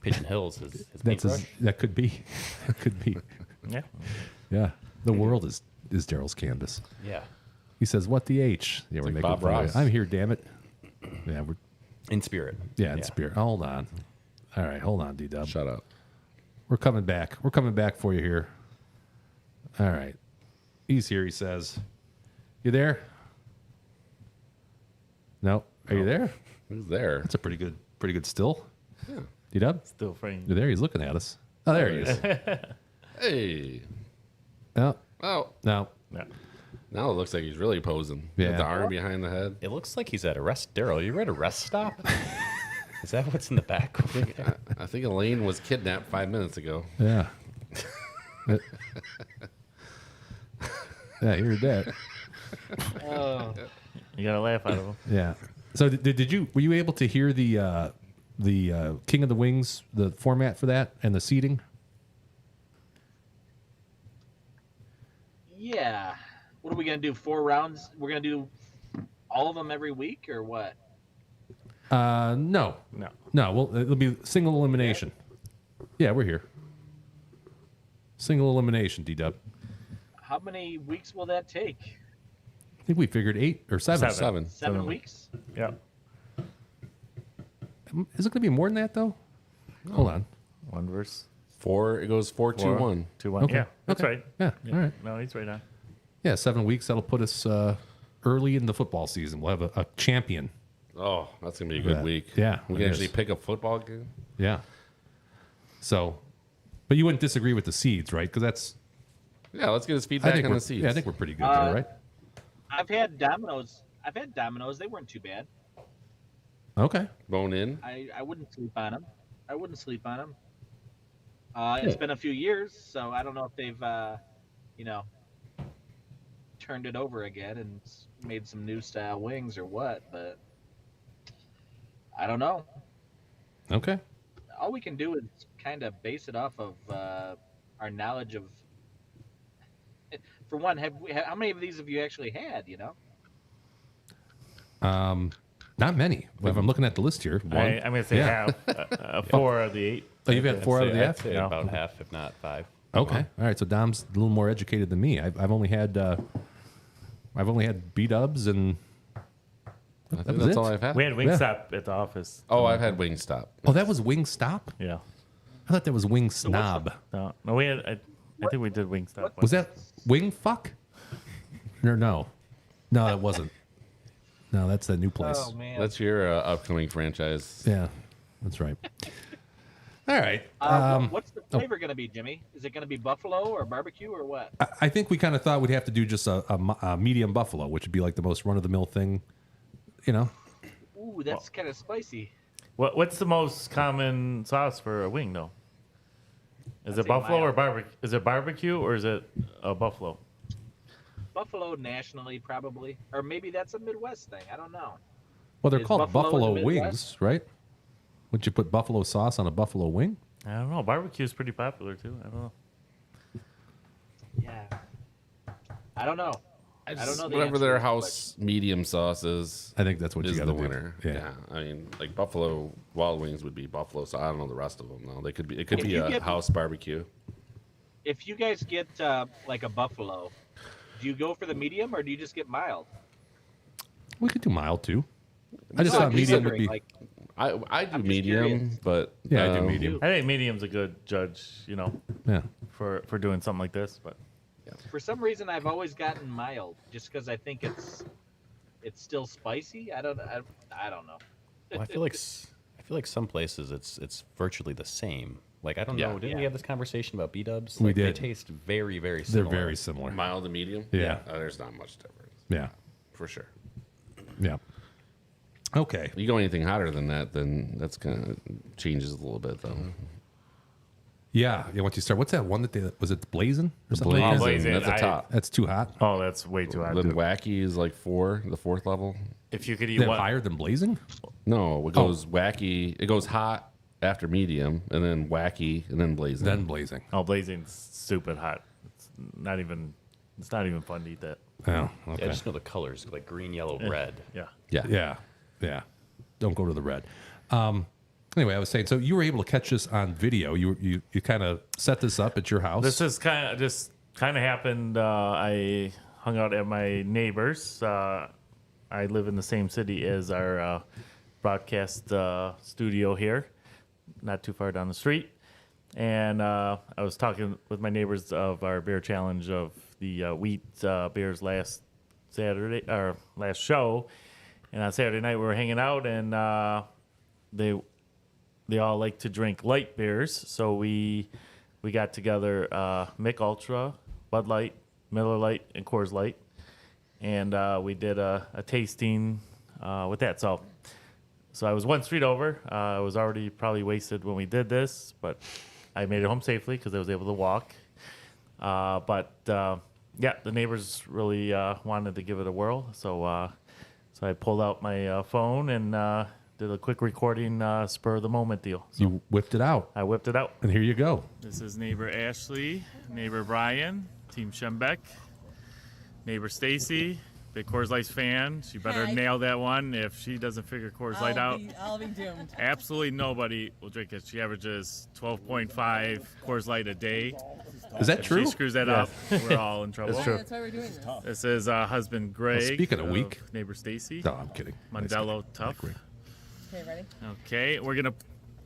Pigeon Hills his paintbrush. That could be. That could be. Yeah. Yeah. The world is Daryl's canvas. Yeah. He says, "What the H?" Yeah, we're like making Bob fun of Ross. it. I'm here, damn it. Yeah, we're In spirit. in spirit. Hold on. All right, hold on, D-Dub. Shut up. We're coming back. We're coming back for you here. All right. He's here, he says. You there? No. Are you there? Who's there? That's a pretty good still. Yeah. D-Dub? Still framed. You're there. He's looking at us. Oh, there he is. Hey. No. Oh. No. Yeah. Now it looks like he's really posing. Yeah. With the arm behind the head. It looks like he's at a rest. Daryl, you're at a rest stop? Is that what's in the back? I think Elaine was kidnapped 5 minutes ago. Yeah. Yeah, you're dead. You got to laugh out of him. Yeah. So were you able to hear the King of the Wings, the format for that and the seating? Yeah. What are we gonna do? 4 rounds? We're gonna do all of them every week, or what? No. No. Well, it'll be single elimination. Yeah, we're here. Single elimination, D-Dub. How many weeks will that take? I think we figured 8 or 7. 7. 7 weeks? Yeah. Is it going to be more than that, though? Hold on. 1 verse 4. It goes 4, 2, 1. 2, 1. Okay. Yeah, that's Okay. right. Yeah, all right. No, he's right on. Yeah, 7 weeks. That'll put us early in the football season. We'll have a champion. Oh, that's gonna be a good Yeah. week. Yeah, We it can actually is. pick a football game. Yeah. So, but you wouldn't disagree with the seeds, right? Because Yeah, let's get his feedback on the seats. Yeah, I think we're pretty good there, right? I've had Domino's. They weren't too bad. Okay. Bone in. I wouldn't sleep on them. It's been a few years, so I don't know if they've, turned it over again and made some new style wings or what, but I don't know. Okay. All we can do is kind of base it off of our knowledge of. For one, how many of these have you actually had? Not many. If I'm looking at the list here, one. I'm going to say half. 4 of the 8. Oh, you've had 4 out of the I'd F? say about half, if not 5. Okay. All right. So Dom's a little more educated than me. I've only had B-dubs and I think was that's it. all I've had. We had Wingstop at the office. Oh, I've had Wingstop. Oh, that was Wingstop? Yeah. I thought that was Wing Snob. No, we had. I think we did Wingstop. Was that Wing Fuck? No, that wasn't. No, that's the new place. Oh man, That's your upcoming franchise. Yeah, that's right. All right. what's the flavor going to be, Jimmy? Is it going to be buffalo or barbecue or what? I think we kind of thought we'd have to do just a medium buffalo, which would be like the most run-of-the-mill thing, Ooh, that's kind of spicy. What's the most common sauce for a wing, though? Is it say buffalo or mild. barbecue? Is it barbecue or is it a buffalo? Buffalo nationally, probably, or maybe that's a Midwest thing. I don't know. Well, they're Is called buffalo in buffalo the wings, Midwest? right? Would you put buffalo sauce on a buffalo wing? I don't know. Barbecue is pretty popular too. I don't know. Yeah, I don't know. I don't know. The Whatever answer their to that house medium sauce is. I think that's what you is got the to do. winner. Yeah. I mean, like Buffalo Wild Wings would be Buffalo, so I don't know the rest of them though. It could be If you a get- house barbecue. If you guys get like a buffalo, do you go for the medium or do you just get mild? We could do mild too. I just No, thought I'm medium would considering, be. like, I do I'm just medium, curious. but Yeah, I do medium. I think medium's a good judge, Yeah. for doing something like this. But for some reason, I've always gotten mild, just because I think it's still spicy. I don't know. Well, I feel like some places it's virtually the same. Like I don't Yeah. know. Didn't we have this conversation about B-dubs? We Like, did. They taste very, very They're similar. very similar. Mild and medium. Yeah. There's not much difference Yeah. for sure. Yeah. Okay. You go anything hotter than that, then that's kind of changes a little bit though. Yeah. Once you start, what's that one that was it Blazing or something? like that? Blazing, That's a top. That's too hot. oh, that's way too hot. Then too. wacky is like the fourth level. If you could Is eat that one, higher than Blazing? No, it goes wacky. It goes hot after medium, and then wacky, and then blazing. Then Blazing. Blazing's stupid hot. It's not even fun to eat that. Oh, Yeah, okay. I just know the colors like green, yellow, red. Yeah. yeah. Yeah. Don't go to the red. Anyway, I was saying, so you were able to catch this on video. You kind of set this up at your house. This is kind of happened. I hung out at my neighbor's. I live in the same city as our broadcast studio here, not too far down the street. And I was talking with my neighbors of our beer challenge of the wheat beers last Saturday or last show. And on Saturday night we were hanging out, and they all like to drink light beers. So we got together Mick Ultra, Bud Light, Miller Light, and Coors Light, and we did a tasting with that. So I was one street over. I was already probably wasted when we did this, but I made it home safely because I was able to walk. Yeah, the neighbors really wanted to give it a whirl, so I pulled out my phone and did a quick recording, spur of the moment deal. So you whipped it out. I whipped it out. And here you go. This is neighbor Ashley, neighbor Brian, Team Schembeck, neighbor Stacy, big Coors Light fan. She better Hi. nail that one if she doesn't figure Coors Light out. I'll be doomed. Absolutely nobody will drink it. She averages 12.5 Coors Light a day. Is that If true? she screws that up, we're all in trouble. Yeah, that's why we're doing this. This is husband Greg. speaking of weak. Neighbor Stacy. No, I'm kidding. Mondello Tough. Okay, ready? Okay,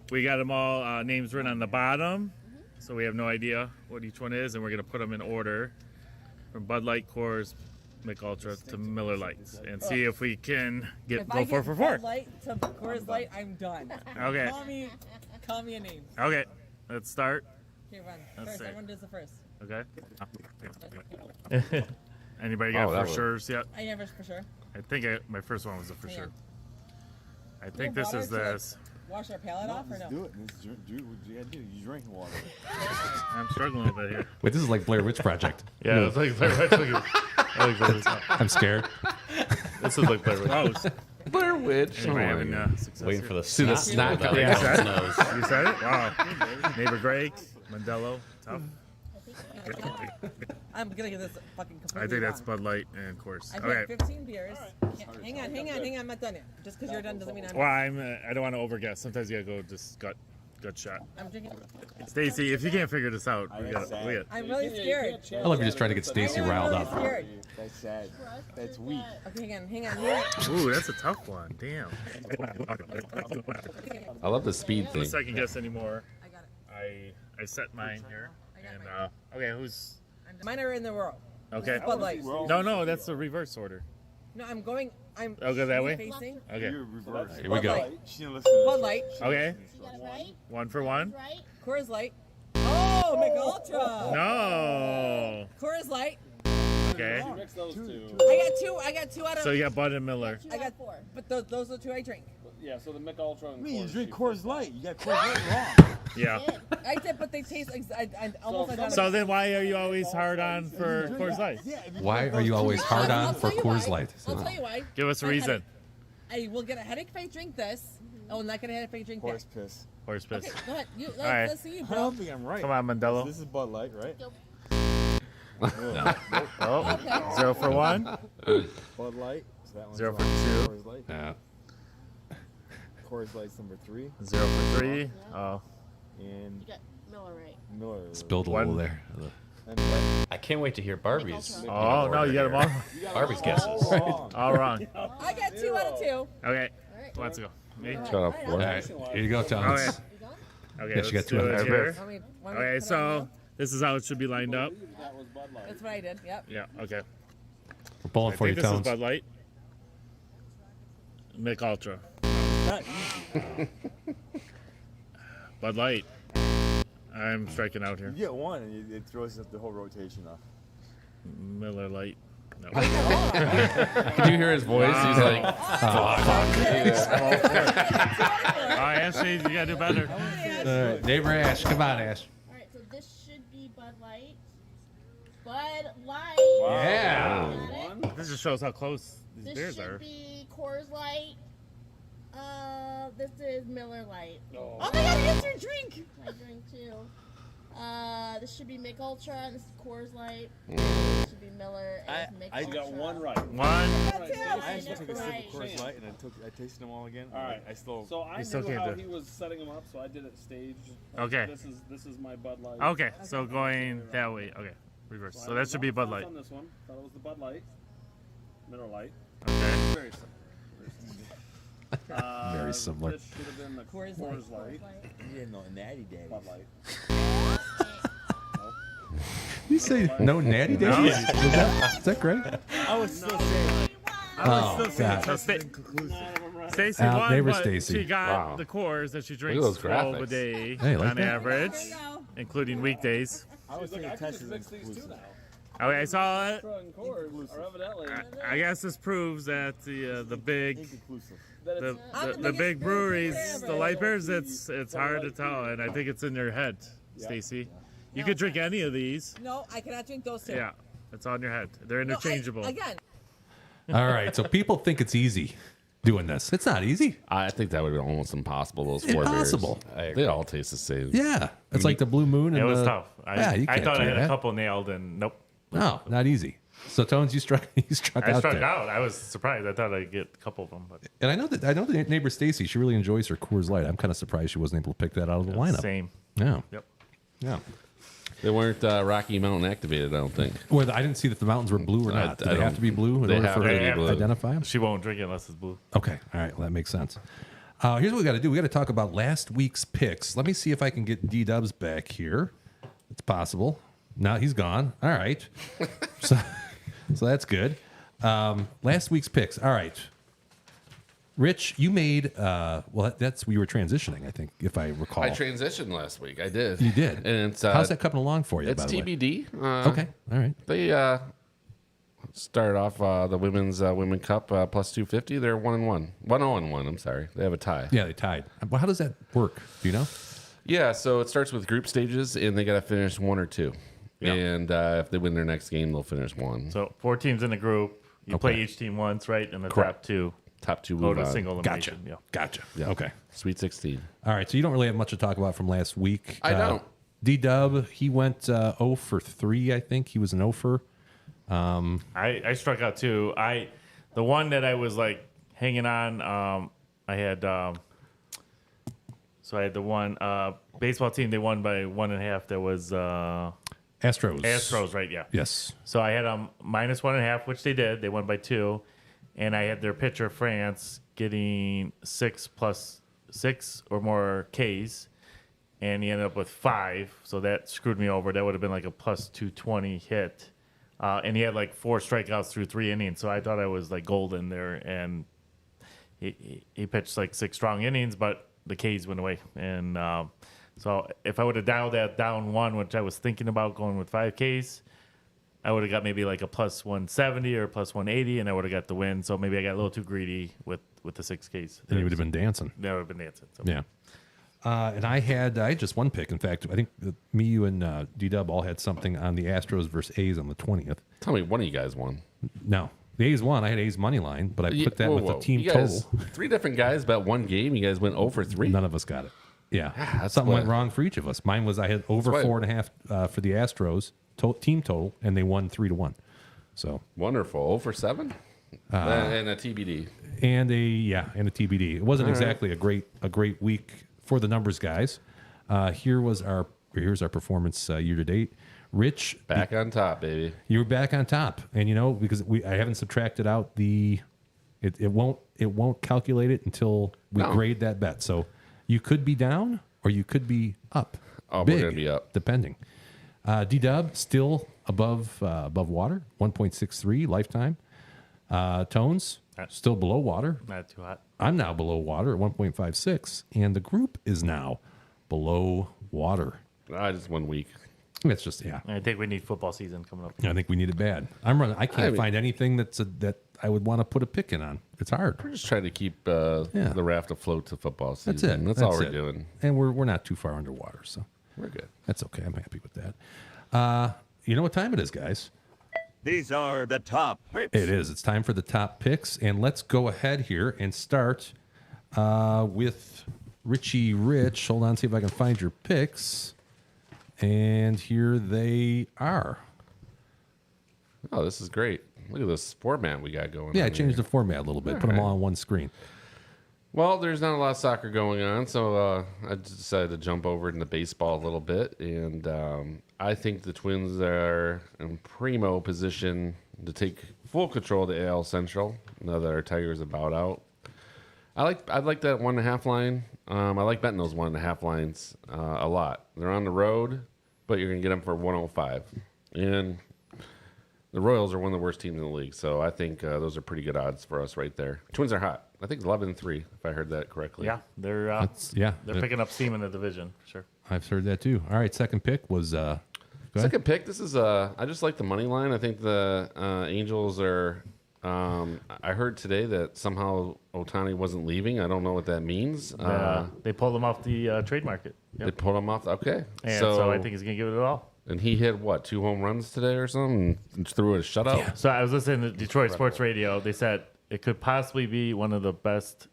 we got them all names written on the bottom, so we have no idea what each one is, and we're gonna put them in order from Bud Light, Coors, Mick Ultra to Miller Lights, and see if we can If go I four get for four. Bud Light to Coors Light, I'm done. Okay. Call me a name. Okay, let's start Here, run. Let's First, see. everyone does the first. Okay. Anybody got that for was- sure's yet? I never for sure. I think my first one was a for Hang sure. on. I think this is this. Wash our palate off or no? Do it. Do what you gotta do. You drink water. I'm struggling a bit here. Wait, this is like Blair Witch Project. Yeah, it's like Blair Witch. I'm scared. This is like Blair Witch. Blair Witch. Anybody Oh, having yeah. success Waiting here? for the See the snot. snot to coming come out. out his nose. You said it? Wow. Neighbor Greg, Mandello, tough. I'm gonna get this fucking completely I think that's wrong. Bud Light and of course. I've Okay. had 15 beers. Hang on. I'm not done yet. Just because you're done doesn't mean I'm. Well, I don't want to overguess. Sometimes you gotta go just gut shot. I'm drinking. Stacy, if you can't figure this out, we got. I'm really scared. I love you just trying to get Stacy riled I'm up. really scared. That's sad. That's weak. Okay, hang on. Ooh, that's a tough one. Damn. I love the speed I'm thing. not second guess anymore. I got it. I set mine here. And okay, who's Mine are in the row. okay? Bud Light. No, that's the reverse order. No, I'm going. I'm. I'll go that way? Facing. Okay. You're reversed. Here we go. She didn't listen to Bud this. Light. Okay. You got it right? One for one. Right? Coors Light. Oh, Mick Ultra. No. Coors Light. Okay. I got two out of. So you got Bud and Miller. I got 4. But those are 2 I drink. Yeah, so the Mick Ultra and I mean, you Coors drink cheap. Coors Light. You got Coors Light wrong. Yeah. I did, but they taste. I almost. identical. So then why are you always hard on for Coors Light? Yeah, if you Why drink are you those always two- hard I'll on for tell you Coors why. Light? I'll tell you why. Give us a I had reason. I will get a headache if I drink this. I will not get a headache if I drink that. Horse piss. Horse piss. Okay, go ahead. All right. Let's see you, I bro. don't think I'm right. Come on, Mandela. This is Bud Light, right? Oh, 0 for 1. Bud Light. So that one's 0 for wrong. 2. Coors Light. Yeah. Coors Light's number 3. 0 for 3. Oh. And You got Miller right. Miller. Spilled a One. little there. And I can't wait to hear Barbie's. Oh, no, you got them all. Barbie's guesses. wrong. All wrong. I got 2 out of 2. Okay. Who wants to go? Me? Shut up. All right. Here you go, Thomas. Okay. Okay, Yes, you let's got 2 do out it of 2. here. Want me to Okay, put on so this is how it should be lined up. That's what I did. Yep. Yeah, okay. We're pulling I for you, think this is Tones. Bud Light. Mick Ultra. not easy. Bud Light. I'm striking out here. You get one, and it throws up the whole rotation off. Miller Light. No. Can you hear his voice? He's like, All right, Ashley, you gotta do better. Neighbor Ash, come on, Ash. Alright, so this should be Bud Light. Bud Light. Yeah. Got it. This just shows how close these This beers should are. be Coors Light. This is Miller Light. Oh my god, it's your drink! My drink too. This should be Mick Ultra. And this is Coors Light. This should be Miller and Mick I Ultra. got one right. One. I actually took a sip Right. of Coors Light, and I tasted them all again. All right. I still. So I still knew can't how do it. he was setting them up, so I did it staged. Okay. This is my Bud Light. Okay, so going that way. Okay, reverse. So that should be Bud Light. On this one, thought it was the Bud Light. Miller Light. Okay. Very simple. Very similar. This should have been the Coors Coors, Light. Light. You didn't know Natty Daddy. Bud Light. You say no natty daddies? Is that great? I was still saying. Oh, God. So Stacy Al, won, neighbor but Stacy. she got Wow. the Coors that she Look drinks at those 12 a graphics. day Hey, like on that. average, including weekdays. I was thinking I could Texas just mix these two inclusive. now. Okay, I saw it. Ultra and Coors are evidently I guess this proves that the big Inconclusive. that the, it's I'm the, the the biggest big beer breweries, drinker the ever. light beers, it's hard to tell, and I think it's in your head, Stacy. You could drink any of these. No, I cannot drink those two. Yeah, it's on your head. They're No, interchangeable. again, All right, so people think it's easy doing this. It's not easy. I think that would be almost impossible. Those 4 Impossible. beers. They all taste the same. Yeah, it's like the Blue Moon. And It was the, tough. Yeah, you I can't thought do I had that. a couple nailed, and nope. No, not easy. So Tones, you struck I out struck there. out. I was surprised. I thought I'd get a couple of them, but And I know the neighbor Stacy. She really enjoys her Coors Light. I'm kind of surprised she wasn't able to pick that out of the lineup. same. Yeah. Yep. Yeah. They weren't Rocky Mountain activated, I don't think. Well, I didn't see that the mountains were blue or I- not. Do I they have don't- to be blue in they order have for to her be to blue. identify them? She won't drink it unless it's blue. Okay. All right. Well, that makes sense. Here's what we got to do. We got to talk about last week's picks. Let me see if I can get D-Dubs back here. It's possible. No, he's gone. All right. So that's good. Last week's picks. All right. Rich, you made that's we were transitioning, I think, if I recall. I transitioned last week. I did. You did. And it's how's that coming along for you? It's by the way? TBD. Okay, all right. They started off the women's Women Cup plus 250. They're 1-1, 1-0-1. I'm sorry, they have a tie. Yeah, they tied. Well, how does that work? Do you know? Yeah, so it starts with group stages, and they got to finish 1 or 2. Yep. And if they win their next game, they'll finish 1. So 4 teams in the group. You play each team once, right? And the Correct. top two Top 2 go move to on. single elimination. Gotcha. Yeah. Okay. Sweet 16. All right. So you don't really have much to talk about from last week. I don't. D-Dub, he went 0 for 3, I think. He was an 0 for. I struck out too. The one that I was like hanging on. I had so I had the one baseball team. They won by 1.5. That was Astros. Astros, right? Yeah. Yes. So I had minus 1.5, which they did. They won by 2, and I had their pitcher France getting 6 plus 6 or more Ks, and he ended up with 5. So that screwed me over. That would have been like a plus 220 hit. And he had like 4 strikeouts through 3 innings, so I thought I was like golden there. And he pitched like 6 strong innings, but the Ks went away. And so if I would have dialed that down 1, which I was thinking about going with 5 Ks, I would have got maybe like a plus 170 or plus 180, and I would have got the win. So maybe I got a little too greedy with the 6 Ks. Then you would have been dancing. Yeah, I would have been dancing. So. Yeah. And I had just one pick. In fact, I think me, you, and D-Dub all had something on the Astros versus A's on the 20th. Tell me one of you guys won. No. The A's won. I had A's money line, but I put that with the team you guys, total. 3 different guys bet one game. You guys went 0 for 3. None of us got it. Yeah. that's Something what- went wrong for each of us. Mine was I had over That's why- 4.5 for the Astros team total, and they won 3-1. So Wonderful. 0 for 7? And a TBD. and a TBD. It wasn't exactly a great week for the numbers guys. Here's our performance year to date. Rich, Back on top, baby. you were back on top, and because I haven't subtracted out it won't calculate it until we grade that bet. So you could be down or you could be up. Oh, Big, we're going to be up. depending. D-Dub still above water, 1.63 lifetime. Tones still below water. Not too hot. I'm now below water at 1.56, and the group is now below water. Just 1 week. It's just I think we need football season coming up. I think we need it bad. I can't find anything that I would want to put a pick in on. It's hard. We're just trying to keep the raft afloat to football season. That's it. That's all we're doing. And we're not too far underwater, so We're good. that's okay. I'm happy with that. You know what time it is, guys? These are the top picks. It is. It's time for the top picks, and let's go ahead here and start with Richie Rich. Hold on, see if I can find your picks. And here they are. Oh, this is great. Look at this format we got going on. Yeah, I changed here. the format a little bit. Put them all on one screen. Well, there's not a lot of soccer going on, so I just decided to jump over into baseball a little bit. And I think the Twins are in primo position to take full control of the AL Central now that our Tigers are about out. I like that 1.5 line. I like betting those 1.5 lines a lot. They're on the road, but you're going to get them for 105. And the Royals are one of the worst teams in the league, so I think those are pretty good odds for us right there. Twins are hot. I think 11-3, if I heard that correctly. Yeah, they're They're picking up steam in the division for sure. I've heard that too. All right, second pick was go ahead. Second pick. This is I just like the money line. I think the Angels are. I heard today that somehow Ohtani wasn't leaving. I don't know what that means. They pulled him off the trade market. Yep. They pulled him off. Okay, And so I think he's gonna give it all. And he hit what, 2 home runs today or something, and threw a shutout. Yeah. So I was listening to Detroit Sports Radio. They said it could possibly be one of the best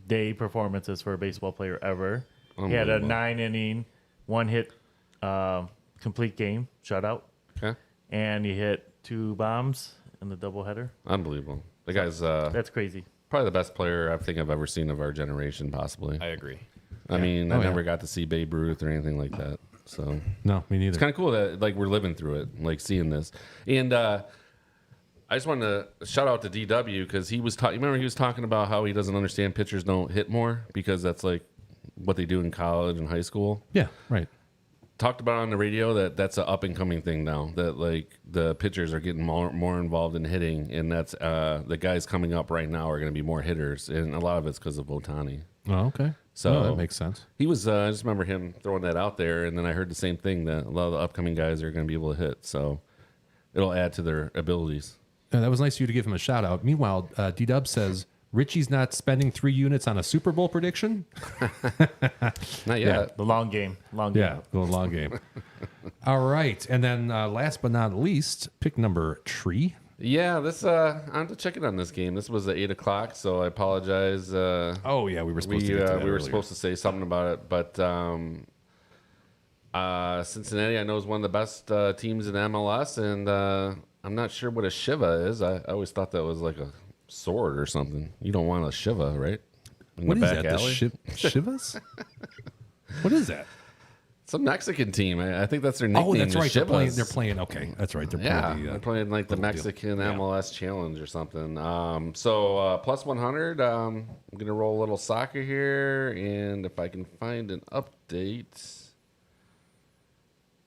day performances for a baseball player ever. He had a 9-inning, 1-hit complete game shutout. Okay. And he hit 2 bombs in the doubleheader. Unbelievable. The guy's That's crazy. probably the best player I think I've ever seen of our generation, possibly. I agree. I mean, Oh, I yeah. never got to see Babe Ruth or anything like that. So No, me neither. it's kind of cool that like we're living through it, like seeing this. And I just wanted to shout out to DW because he was talking. Remember, he was talking about how he doesn't understand pitchers don't hit more because that's like what they do in college and high school. Yeah, right. talked about on the radio that's an up and coming thing now. That like the pitchers are getting more involved in hitting, and that's the guys coming up right now are going to be more hitters, and a lot of it's because of Otani. Oh, okay. So that makes sense. He was. I just remember him throwing that out there, and then I heard the same thing that a lot of the upcoming guys are going to be able to hit. So it'll add to their abilities. Yeah, that was nice of you to give him a shout out. Meanwhile, D-Dub says Richie's not spending 3 units on a Super Bowl prediction. Not yet. Yeah. The long game. Long game. Yeah, the long game. All right, and then last but not least, pick number 3. Yeah, this I have to check in on this game. This was at 8 o'clock, so I apologize. Oh yeah, we were supposed to get to that we were earlier. supposed to say something about it, but Cincinnati I know is one of the best teams in MLS, and I'm not sure what a Shiva is. I always thought that was like a sword or something. You don't want a Shiva, right? In What the is back that? alley? The Shivas? What is that? Some Mexican team. I think that's their nickname. Oh, that's the right. Shivas. They're playing. Okay, that's right. They're playing. They're playing like the Mexican MLS Challenge or something. So plus 100. I'm gonna roll a little soccer here, and if I can find an update,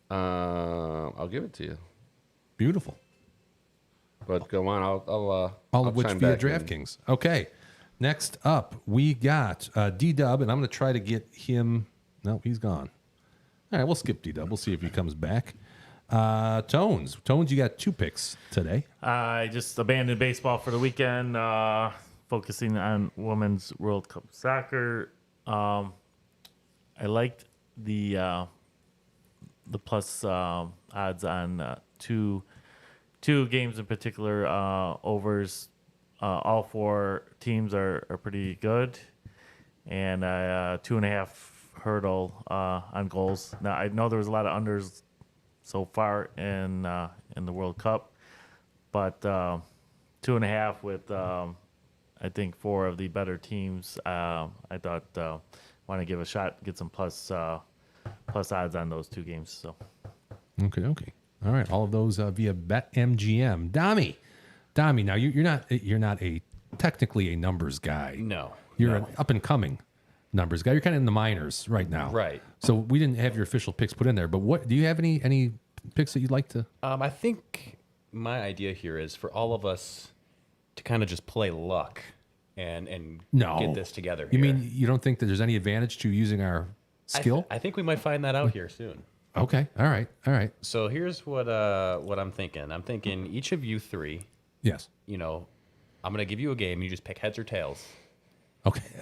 I'll give it to you. Beautiful. But go on. I'll All of which chime via back in. DraftKings. Okay. Next up, we got D-Dub, and I'm going to try to get him. No, he's gone. All right, we'll skip D-Dub. We'll see if he comes back. Tones, you got 2 picks today. I just abandoned baseball for the weekend, focusing on Women's World Cup soccer. I liked the plus odds on two games in particular, overs. All 4 teams are pretty good, and 2.5 hurdle on goals. Now I know there was a lot of unders so far in the World Cup, but 2.5 with I think 4 of the better teams. I thought want to give a shot, get some plus odds on those 2 games. So Okay. All right, all of those via BetMGM. Dami. Now you're not technically a numbers guy. No, You're an up and coming numbers guy. You're kind of in the minors right now. Right. So we didn't have your official picks put in there, but what do you have any picks that you'd like to? I think my idea here is for all of us to kind of just play luck and get this together. You here. mean you don't think that there's any advantage to using our skill? I think we might find that out here soon. Okay. All right. So here's what I'm thinking. I'm thinking each of you 3. Yes. I'm going to give you a game. You just pick heads or tails.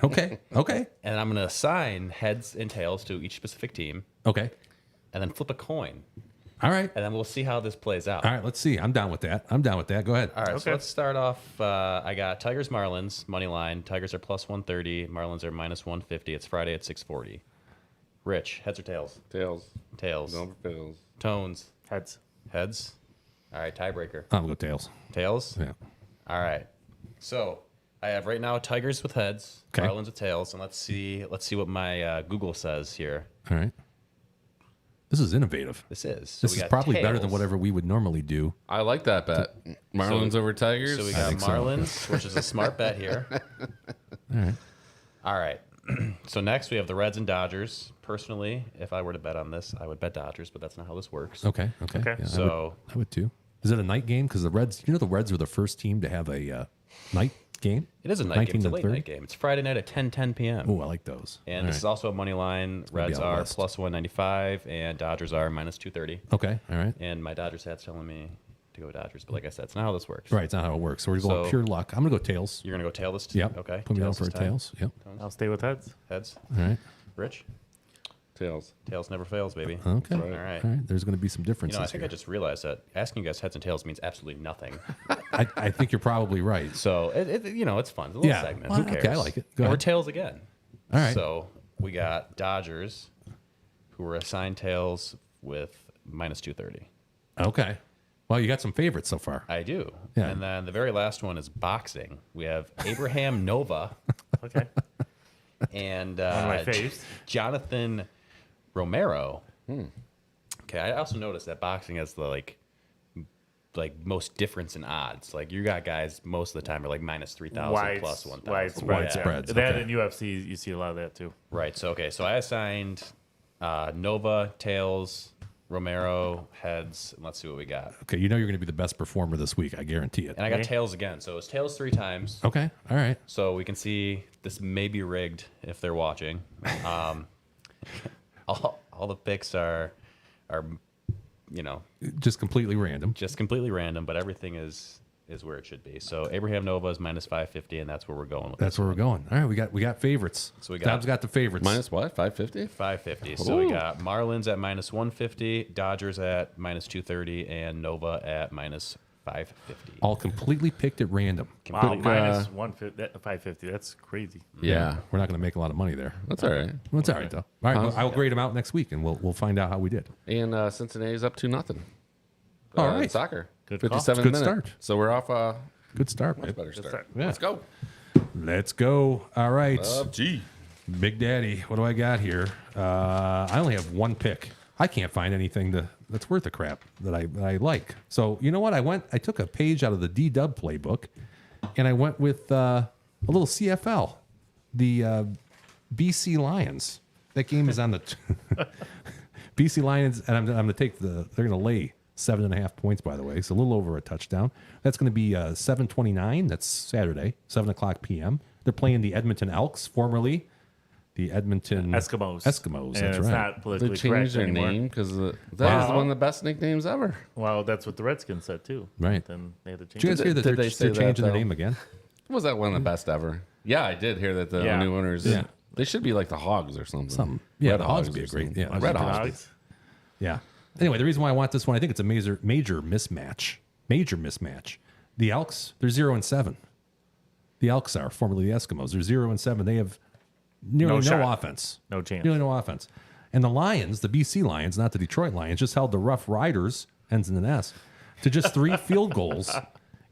Okay. And I'm going to assign heads and tails to each specific team. Okay. And then flip a coin. All right. And then we'll see how this plays out. All right. Let's see. I'm down with that. Go ahead. All right. So let's start off. I got Tigers Marlins money line. Tigers are plus 130. Marlins are minus 150. It's Friday at 6:40. Rich, heads or tails? Tails. Tails. No tails. Tones. heads. All right. Tiebreaker. I'm gonna go tails. Tails. Yeah. All right. So I have right now Tigers with heads, Okay. Marlins with tails, and let's see what my Google says here. All right. This is innovative. This is. So This we is got probably better than tails. whatever we would normally do. I like that bet. Marlins over Tigers. So we I got think so. Marlins, which is a smart bet here. All right. All right. So next we have the Reds and Dodgers. Personally, if I were to bet on this, I would bet Dodgers, but that's not how this works. Okay. Okay. Yeah, So I would too. Is it a night game? Because the Reds, the Reds were the first team to have a night game. it is a night game. It's a 19 late to night game. It's Friday night at 10 p.m. Oh, I like those. And All this is right. also a money line. gonna be Reds out are west. plus 195, and Dodgers are minus 230. Okay. All right. And my Dodgers hat's telling me to go Dodgers, but like I said, it's not how this works. Right. It's not how it works. So we're going So- pure luck. I'm gonna go tails. You're gonna go tail this. Yep. Okay. Put me down Tails for a this time. tails. Yep. I'll stay with heads. Heads. All right. Rich. Tails. Tails never fails, baby. Okay. All right. All right. There's going to be some You differences. know, I think here. I just realized that asking you guys heads and tails means absolutely nothing. I think you're probably right. So it's fun. It's a little Yeah. segment. Well, Who cares? okay, I like it. Go And we're ahead. tails again. All right. So we got Dodgers, who were assigned tails with minus 230. Okay. Well, you got some favorites so far. I do. Yeah. And then the very last one is boxing. We have Abraham Nova Okay. and One of my faves. Jonathan Romero. Okay, I also noticed that boxing has the like most difference in odds. Like you got guys most of the time are like minus 3,000 plus 1,000. Widespread. Widespreads, That okay. in UFC, you see a lot of that too. Right. So I assigned Nova, tails, Romero, heads, and let's see what we got. Okay, you know you're going to be the best performer this week. I guarantee it. And I got tails again, so it's tails 3 times. Okay, all right. So we can see this may be rigged if they're watching. All the picks are just completely random. Just completely random, but everything is where it should be. So Abraham Nova is minus 550, and that's where we're going with That's where we're going. All right, we got favorites. So we got Dom's got the favorites. Minus what? 550? 550. So we got Marlins at minus 150, Dodgers at minus 230, and Nova at minus 550. All completely picked at random. Wow, minus 550. That's crazy. Yeah, we're not going to make a lot of money there. That's all right. Well, it's all right though. All right, well, I'll grade them out next week, and we'll find out how we did. And Cincinnati's up 2-0. All right, in soccer. Good 57 Good minute. start. So we're off. Good start, Much babe. better start. start. Yeah. Let's go. Let's go. All right, Gee. Big Daddy. What do I got here? I only have one pick. I can't find anything that's worth a crap that I like. So you know what? I took a page out of the D-Dub playbook, and I went with a little CFL, the BC Lions. That game is on the BC Lions, and I'm going to take they're going to lay 7.5 points, by the way. So a little over a touchdown. That's going to be 7:29. That's Saturday, 7:00 p.m. They're playing the Edmonton Elks, formerly the Edmonton Eskimos. Eskimos, And that's it's right. not They politically changed correct their anymore. name because that was one of the best nicknames ever. Well, that's what the Redskins said too. Right. Then they had to change. Did you guys hear that Did they're they say that, changing the though? name again? Was that one of the best ever? Yeah, I did hear that the Yeah. new owners. Yeah. They should be like the Hogs or something. Yeah, Red the Hogs would be or a great. something. Yeah, Red Washington Hogs. Hogs. Yeah. Anyway, the reason why I want this one, I think it's a major mismatch. Major mismatch. The Elks, they're 0-7. The Elks are formerly the Eskimos. They're 0-7. They have nearly no shot. offense. No chance. Nearly no offense. And the Lions, the BC Lions, not the Detroit Lions, just held the Rough Riders, ends in an S, to just 3 field goals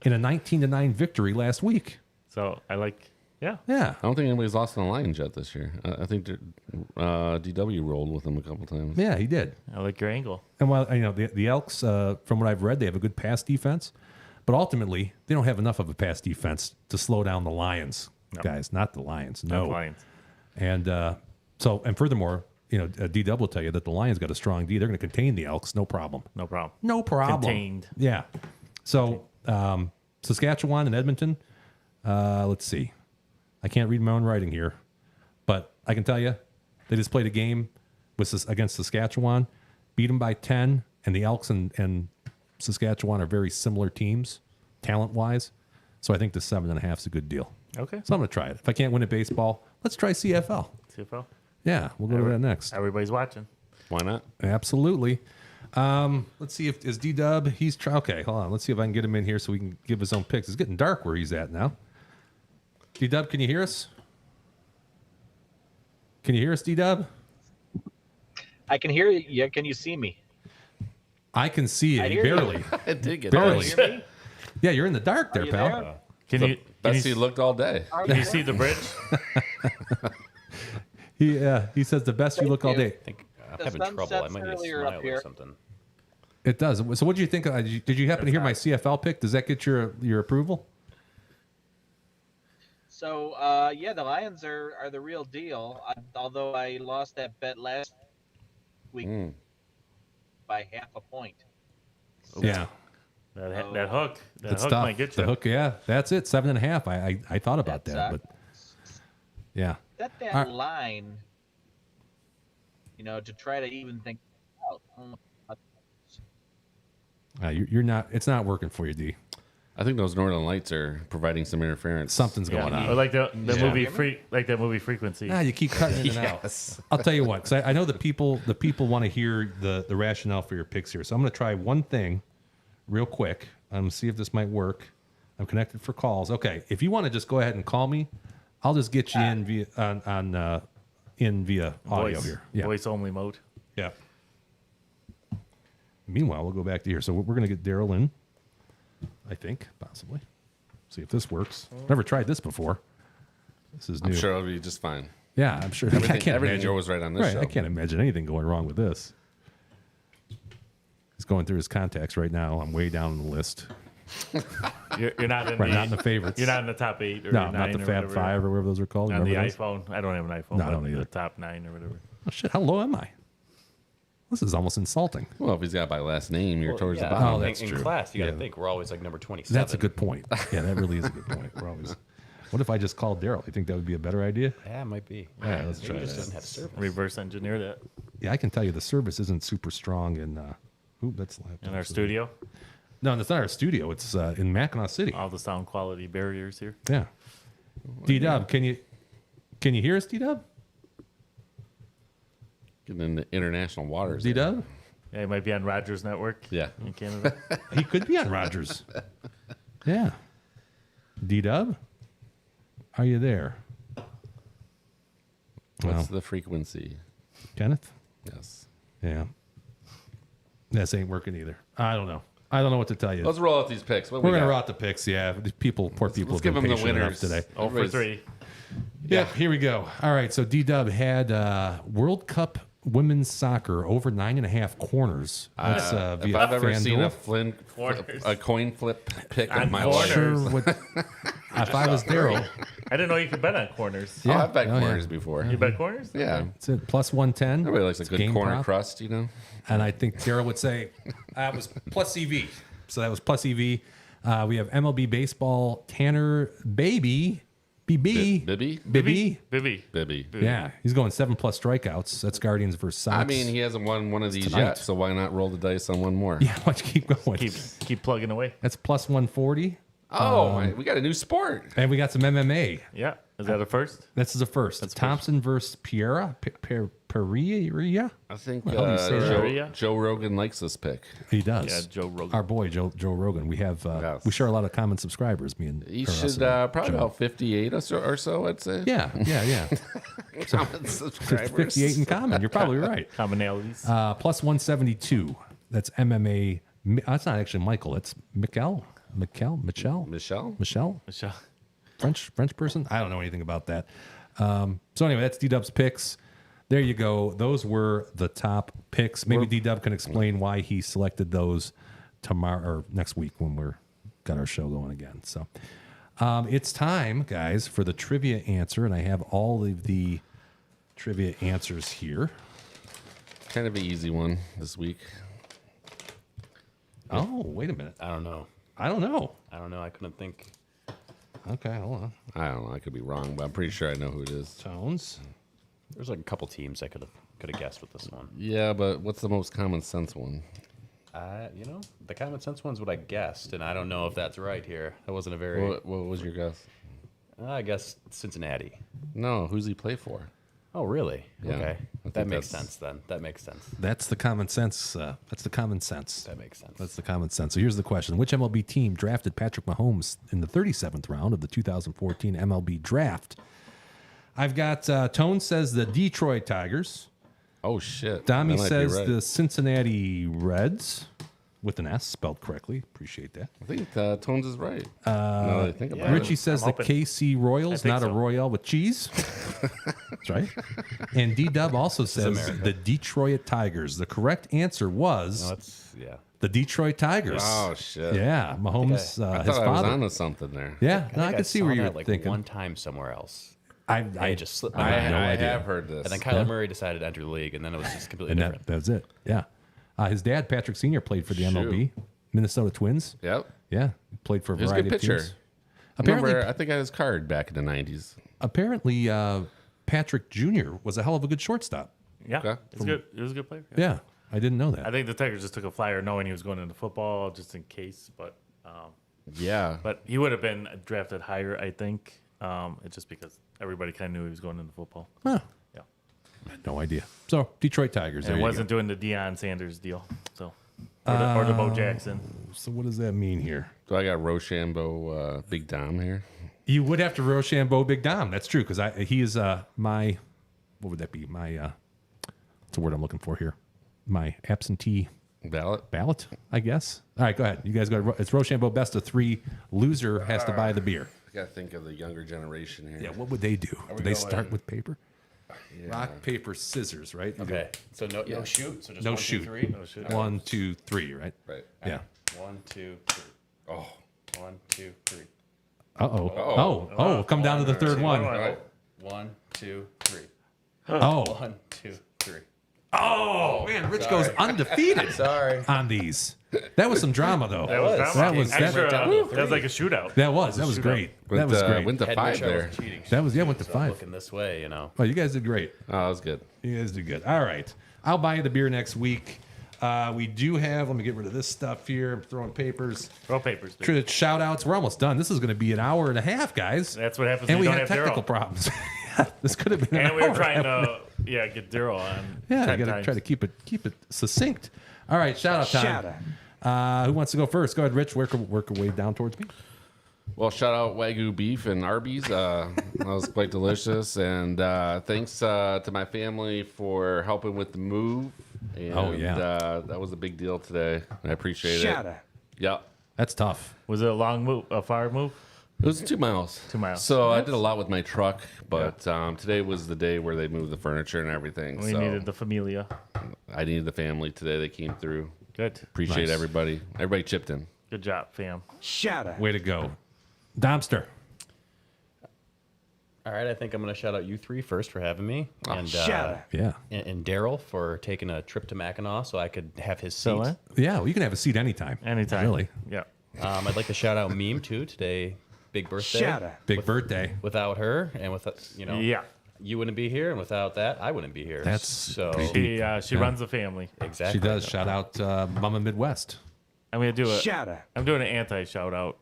in a 19-9 victory last week. So I like. Yeah. Yeah. I don't think anybody's lost in the Lions yet this year. I think DW rolled with them a couple times. Yeah, he did. I like your angle. And while the Elks, from what I've read, they have a good pass defense, but ultimately they don't have enough of a pass defense to slow down the Lions, guys. Not the Lions. No. Not Lions. And and furthermore, D-Dub will tell you that the Lions got a strong D. They're going to contain the Elks, no problem. No problem. No problem. Contained. Yeah. So Saskatchewan and Edmonton. Let's see. I can't read my own writing here, but I can tell you they just played a game against Saskatchewan, beat them by 10, and the Elks and Saskatchewan are very similar teams, talent-wise. So I think the 7.5 is a good deal. Okay. So I'm going to try it. If I can't win at baseball, let's try CFL. CFL. Yeah, we'll go to that next. Everybody's watching. Why not? Absolutely. Let's see if is D-Dub. Okay, hold on. Let's see if I can get him in here so we can give his own picks. It's getting dark where he's at now. D-Dub, can you hear us? Can you hear us, D-Dub? I can hear you. Can you see me? I can see I you hear you. barely. It did get Barely. You hear me? Yeah, you're in the dark there, you pal. there? Can you? Best he looked all day. Can you see the bridge? He says the best you look all day. I think I'm The having sun trouble. I sets might need a earlier up smile or here. something. It does. So what did you think? Did you happen to hear my CFL pick? Does that get your approval? So, the Lions are the real deal. Although I lost that bet last week by half a point. Yeah. That hook. That Good hook stuff. might get you. The hook, yeah. That's it. 7.5. I thought about that, but yeah. Set that All right. line, to try to even think out. You're not. It's not working for you, D. I think those Northern Lights are providing some interference. Something's going on. Or like the movie that movie Frequency. You keep cutting in and out. I'll tell you what, because I know the people want to hear the rationale for your picks here. So I'm going to try one thing real quick. See if this might work. I'm connected for calls. Okay, if you want to just go ahead and call me, I'll just get you in via via audio Voice. here. Yeah. Voice only mode. Yeah. Meanwhile, we'll go back to here. So we're going to get Daryl in, I think, possibly. See if this works. Never tried this before. This is new. I'm sure it'll be just fine. Yeah, I'm sure. Everything imagine, goes right on this show. I can't imagine anything going wrong with this. He's going through his contacts right now. I'm way down the list. You're not in not in the favorites. You're not in the top 8 or No, 9 not the or Fab whatever. 5 or whatever those are called. On the Remember those? iPhone. I don't have an iPhone. No, I but don't either. The top 9 or whatever. Oh, shit. How low am I? This is almost insulting. Well, if he's got by last name, you're towards the yeah, bottom. Oh, that's in true. class, you got to Yeah. think we're always like number 27. That's a good point. Yeah, that really is a good point. We're always. What if I just called Daryl? You think that would be a better idea? Yeah, it might be. Yeah, let's Maybe try he just that. doesn't have service. Reverse engineer that Yeah, I can tell you the service isn't super strong in. That's in our studio. No, that's not our studio. It's in Mackinac City. All the sound quality barriers here. Yeah. D Dub, can you hear us, D Dub? Getting into international waters. D there. Dub? Yeah, he might be on Rogers Network. Yeah. In Canada. He could be on Rogers. Yeah. D Dub? Are you there? What's Well, the frequency? Kenneth? Yes. Yeah. This ain't working either. I don't know. I don't know what to tell you. Let's roll out these picks. What We're we going to got? route the picks, yeah. These people, poor people, let's have give been them the patient enough winners. today. 0 for 3. Yeah, here we go. All right, so D-Dub had World Cup women's soccer over 9.5 corners. That's if via I've ever seen FanDuel. a coin flip pick On of my corners. life. Sure would, if I was Daryl, I didn't know you could bet on corners. Oh, I've bet Oh, yeah. corners before. You bet corners? Yeah. it's at plus 110. Everybody likes a It's good game corner prop. crust, you know? And I think Daryl would say it was plus EV. So that was plus EV. We have MLB baseball. Tanner Bibby. Bibby? Bibby. Yeah, he's going 7+ strikeouts. That's Guardians versus Sox. I mean, he hasn't won one of these tonight. yet, so why not roll the dice on one more? Yeah, why don't you keep going? Keep plugging away. That's plus 140. Oh, we got a new sport. And we got some MMA. Yeah. Is that a first? This is a first. Thompson versus Pereira. Pereira? I think How do you say that? Joe Rogan likes this pick. He does. Yeah, Joe Rogan. Our boy, Joe Rogan. We have we share a lot of common subscribers. Me and He or us should and probably Joe. about 58 or so, I'd say. Yeah. Common subscribers. 58 in common. You're probably right. Commonalities. Plus 172. That's MMA. That's not actually Michael. It's Michelle. Michelle? French person. I don't know anything about that. So anyway, that's D-Dub's picks. There you go. Those were the top picks. Maybe D-Dub can explain why he selected those tomorrow or next week when we're got our show going again. So it's time, guys, for the trivia answer, and I have all of the trivia answers here. Kind of an easy one this week. Oh, wait a minute. I don't know. I don't know. I couldn't think. Okay, hold on. I don't know. I could be wrong, but I'm pretty sure I know who it is. Tones. There's like a couple teams I could have guessed with this one. Yeah, but what's the most common sense one? The common sense one's what I guessed, and I don't know if that's right here. That wasn't a very. What was your guess? I guess Cincinnati. No, who's he play for? Oh, really? Yeah, Okay, I think that makes that's- sense then. That makes sense. That's the common sense. That's the common sense. That makes sense. That's the common sense. So here's the question: which MLB team drafted Patrick Mahomes in the 37th round of the 2014 MLB Draft? I've got Tone says the Detroit Tigers. Oh shit! Dami That might be says right. the Cincinnati Reds with an S spelled correctly. Appreciate that. I think Tones is right. now that I think about Richie it. says I'm the hoping. KC Royals, I think not a so. Royale with cheese. That's right. And D-Dub also says America. the Detroit Tigers. The correct answer was Yeah. the Detroit Tigers. Oh shit! Yeah, Mahomes, I his thought I was father. onto something there. Yeah, I no, I think could see saw where you're that, like thinking. one time somewhere else. I just slipped I my have mind. no I idea. have heard this. And then Kyler Murray decided to enter the league, and then it was just completely And different. that's it. Yeah. His dad, Patrick Sr., played for the MLB, Minnesota Twins. Yep. Yeah, played for a He was a variety good of pitcher. teams. Apparently, Remember, I think I had his card back in the 90s. apparently, Patrick Jr. was a hell of a good shortstop. Yeah. Okay. It's good. It was a good player. Yeah, I didn't know that. I think the Tigers just took a flyer knowing he was going into football just in case, but Yeah. but he would have been drafted higher, I think. It's just because everybody kind of knew he was going into football. Huh. Yeah. I had no idea. So Detroit Tigers. And There you wasn't doing the Deion Sanders deal. So or the Bo Jackson. go. So what does that mean here? So I got Rochambeau, Big Dom here. You would have to Rochambeau Big Dom. That's true because he is my what would that be? My what's the word I'm looking for here? My absentee ballot, I guess. All right, go ahead. You guys go. It's Rochambeau best of 3. Loser has to buy the beer. I got to think of the younger generation here. Yeah, what would they do? Are we Would they going- start with paper? Yeah. Rock, paper, scissors, right? You Okay, so no shoot. So just No 1, 2, shoot. 3. No shoot. 1, 2, 3, right? Right. Yeah. 1, 2, 3. Oh. 1, 2, 3. Uh-oh. Oh, come down to the third one. All right. 1, 2, 3. Oh. 1, 2, 3. Oh man, Rich goes undefeated. Sorry. On these. That was some drama though. That was drama. That was Extra, that, that was like a shootout. that was great. That was great. Went to Had 5 Rich, I there. wasn't cheating. That was went to So 5. looking this way, you know. Oh, you guys did great. Oh, that was good. You guys did good. All right. I'll buy you the beer next week. We do have, let me get rid of this stuff here. I'm throwing papers. Throw papers. Dude. Shout outs. We're almost done. This is going to be an hour and a half, guys. That's what happens And when we you had don't have technical Daryl. problems. This could have been an And we were hour. trying to get Daryl on. Yeah, 10 I got to times. try to keep it succinct. All right, shout out time. Who wants to go first? Go ahead, Rich. Work your way down towards me. Well, shout out Wagyu beef and Arby's. That was quite delicious. And thanks to my family for helping with the move. And, Oh, yeah. that was a big deal today. I appreciate it. Yep. That's tough. Was it a long move, a far move? It was 2 miles. 2 miles. So I did a lot with my truck, but today was the day where they moved the furniture and everything. We so needed the familia. I needed the family today. They came through. Good. Appreciate Nice. everybody. Everybody chipped in. Good job, fam. Way to go. Domster. All right, I think I'm going to shout out you three first for having me. And, Yeah. and Daryl for taking a trip to Mackinac so I could have his seat. So, Yeah, well, you can have a seat anytime. anytime. Really. Yeah. I'd like to shout out Meme, too, today. Big birthday. Big birthday. Without her and Yeah. you wouldn't be here, and without that, I wouldn't be here. That's so pretty She runs the family. exactly. She does. Shout out Mama Midwest. I'm gonna do it. I'm doing an anti shout out.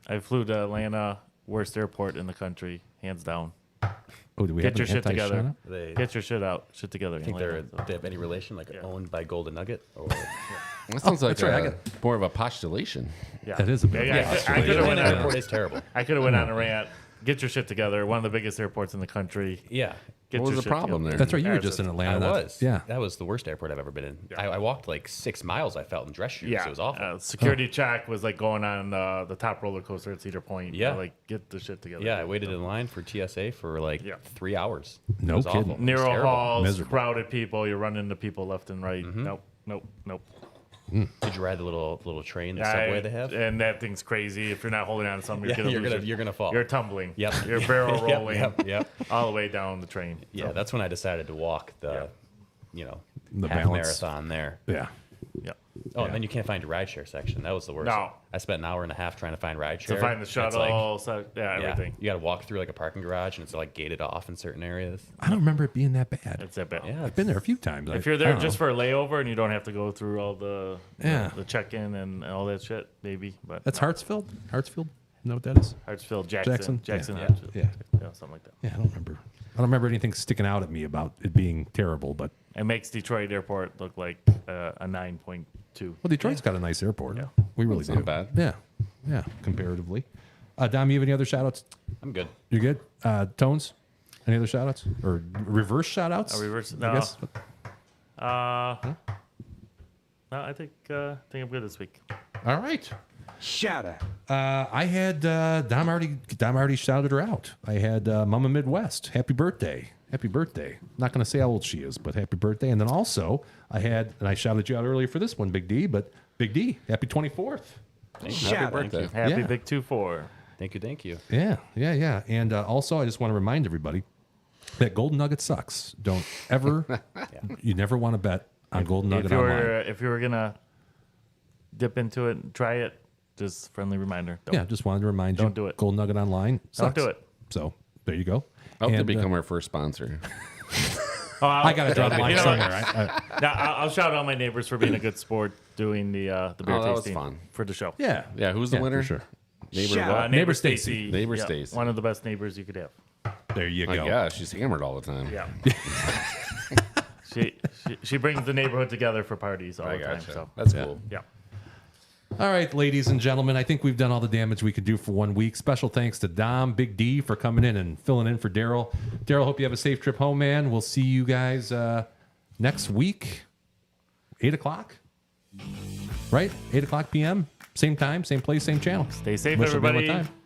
I flew to Atlanta, worst airport in the country, hands down. Oh, do we Get have your an shit together. anti-shout-out? They Get your shit together. I think Atlanta, they have any relation, like owned by Golden Nugget, or That sounds like that's right. more of a postulation. Yeah. That is a bit. Yeah, I could have went Atlanta on. airport is terrible. I could have went on a rant. Get your shit together. One of the biggest airports in the country. Yeah, Get What your was the shit problem together. there? That's right. You were Yeah, just in it's- Atlanta. I That- was. Yeah. That was the worst airport I've ever been in. I walked like 6 miles. I felt in dress shoes. Yeah, It was awful. Security check was like going on the top roller coaster at Cedar Point. Yeah. Like get the shit together. Yeah, I waited in line for TSA for like 3 hours. No It was kidding. awful. It was Narrow terrible. halls, Miserable. crowded people. You run into people left and right. Nope. Did you ride the little train, the subway they have? And that thing's crazy. If you're not holding on to something, Yeah, you're gonna you're gonna fall. You're tumbling. Yep. You're barrel Yep, rolling. yep. All the way down the train. Yeah, that's when I decided to walk the, The half balance. marathon there. Yeah. Yeah. Oh, and then you can't find your rideshare section. That was the worst. No. I spent an hour and a half trying to find rideshare. To find the It's shuttle, yeah, everything. you got to walk through like a parking garage, and it's like gated off in certain areas. I don't remember it being that bad. It's that bad. Yeah, I've been there a few times. If you're there just for a layover and you don't have to go through all the Yeah. the check-in and all that shit, maybe. But That's no. Hartsfield? Hartsfield? You know what that is? Hartsfield, Jackson? Jackson, Yeah. Hartsfield. Yeah. Yeah, something like that. Yeah, I don't remember. I don't remember anything sticking out at me about it being terrible, but It makes Detroit Airport look like a 9.2. well, Detroit's got a nice airport. Yeah. We really That's do. not bad. Yeah. Yeah, comparatively. Dom, you have any other shout outs? I'm good. You good? Tones? Any other shout outs? Or reverse shout outs? Reverse? I No. guess? No, I think I'm good this week. All right. I had Dom already shouted her out. I had Mama Midwest. Happy birthday. Happy birthday. Not going to say how old she is, but happy birthday. And then also I had, and I shouted you out earlier for this one, Big D, but Big D, happy 24th. Happy birthday. Happy Yeah. Big 2-4. Thank you. Yeah. And also I just want to remind everybody that Golden Nugget sucks. Don't ever, you never want to bet on Golden Nugget online. If you were gonna dip into it and try it, just friendly reminder. Don't. Yeah, just wanted to remind you. Don't do it. Golden Nugget online sucks. Don't do it. So there you go. I hope they And, become our first sponsor. I got to draw the line You know somewhere. what? Now, I'll shout out my neighbors for being a good sport doing the beer Oh, that was tasting fun. for the show. Yeah. Yeah, who's the Yeah, winner? for sure. Neighbor what? Neighbor Stacy. Neighbor Yeah, Stacy. one of the best neighbors you could have. There you go. Yeah, she's hammered all the time. Yeah. she brings the neighborhood together for parties all I the time. gotcha. So That's cool. yeah. All right, ladies and gentlemen, I think we've done all the damage we could do for 1 week. Special thanks to Dom, Big D, for coming in and filling in for Daryl. Daryl, hope you have a safe trip home, man. We'll see you guys next week, 8 o'clock, right? 8 o'clock p.m., same time, same place, same channel. Stay safe, Wish you a good everybody. time.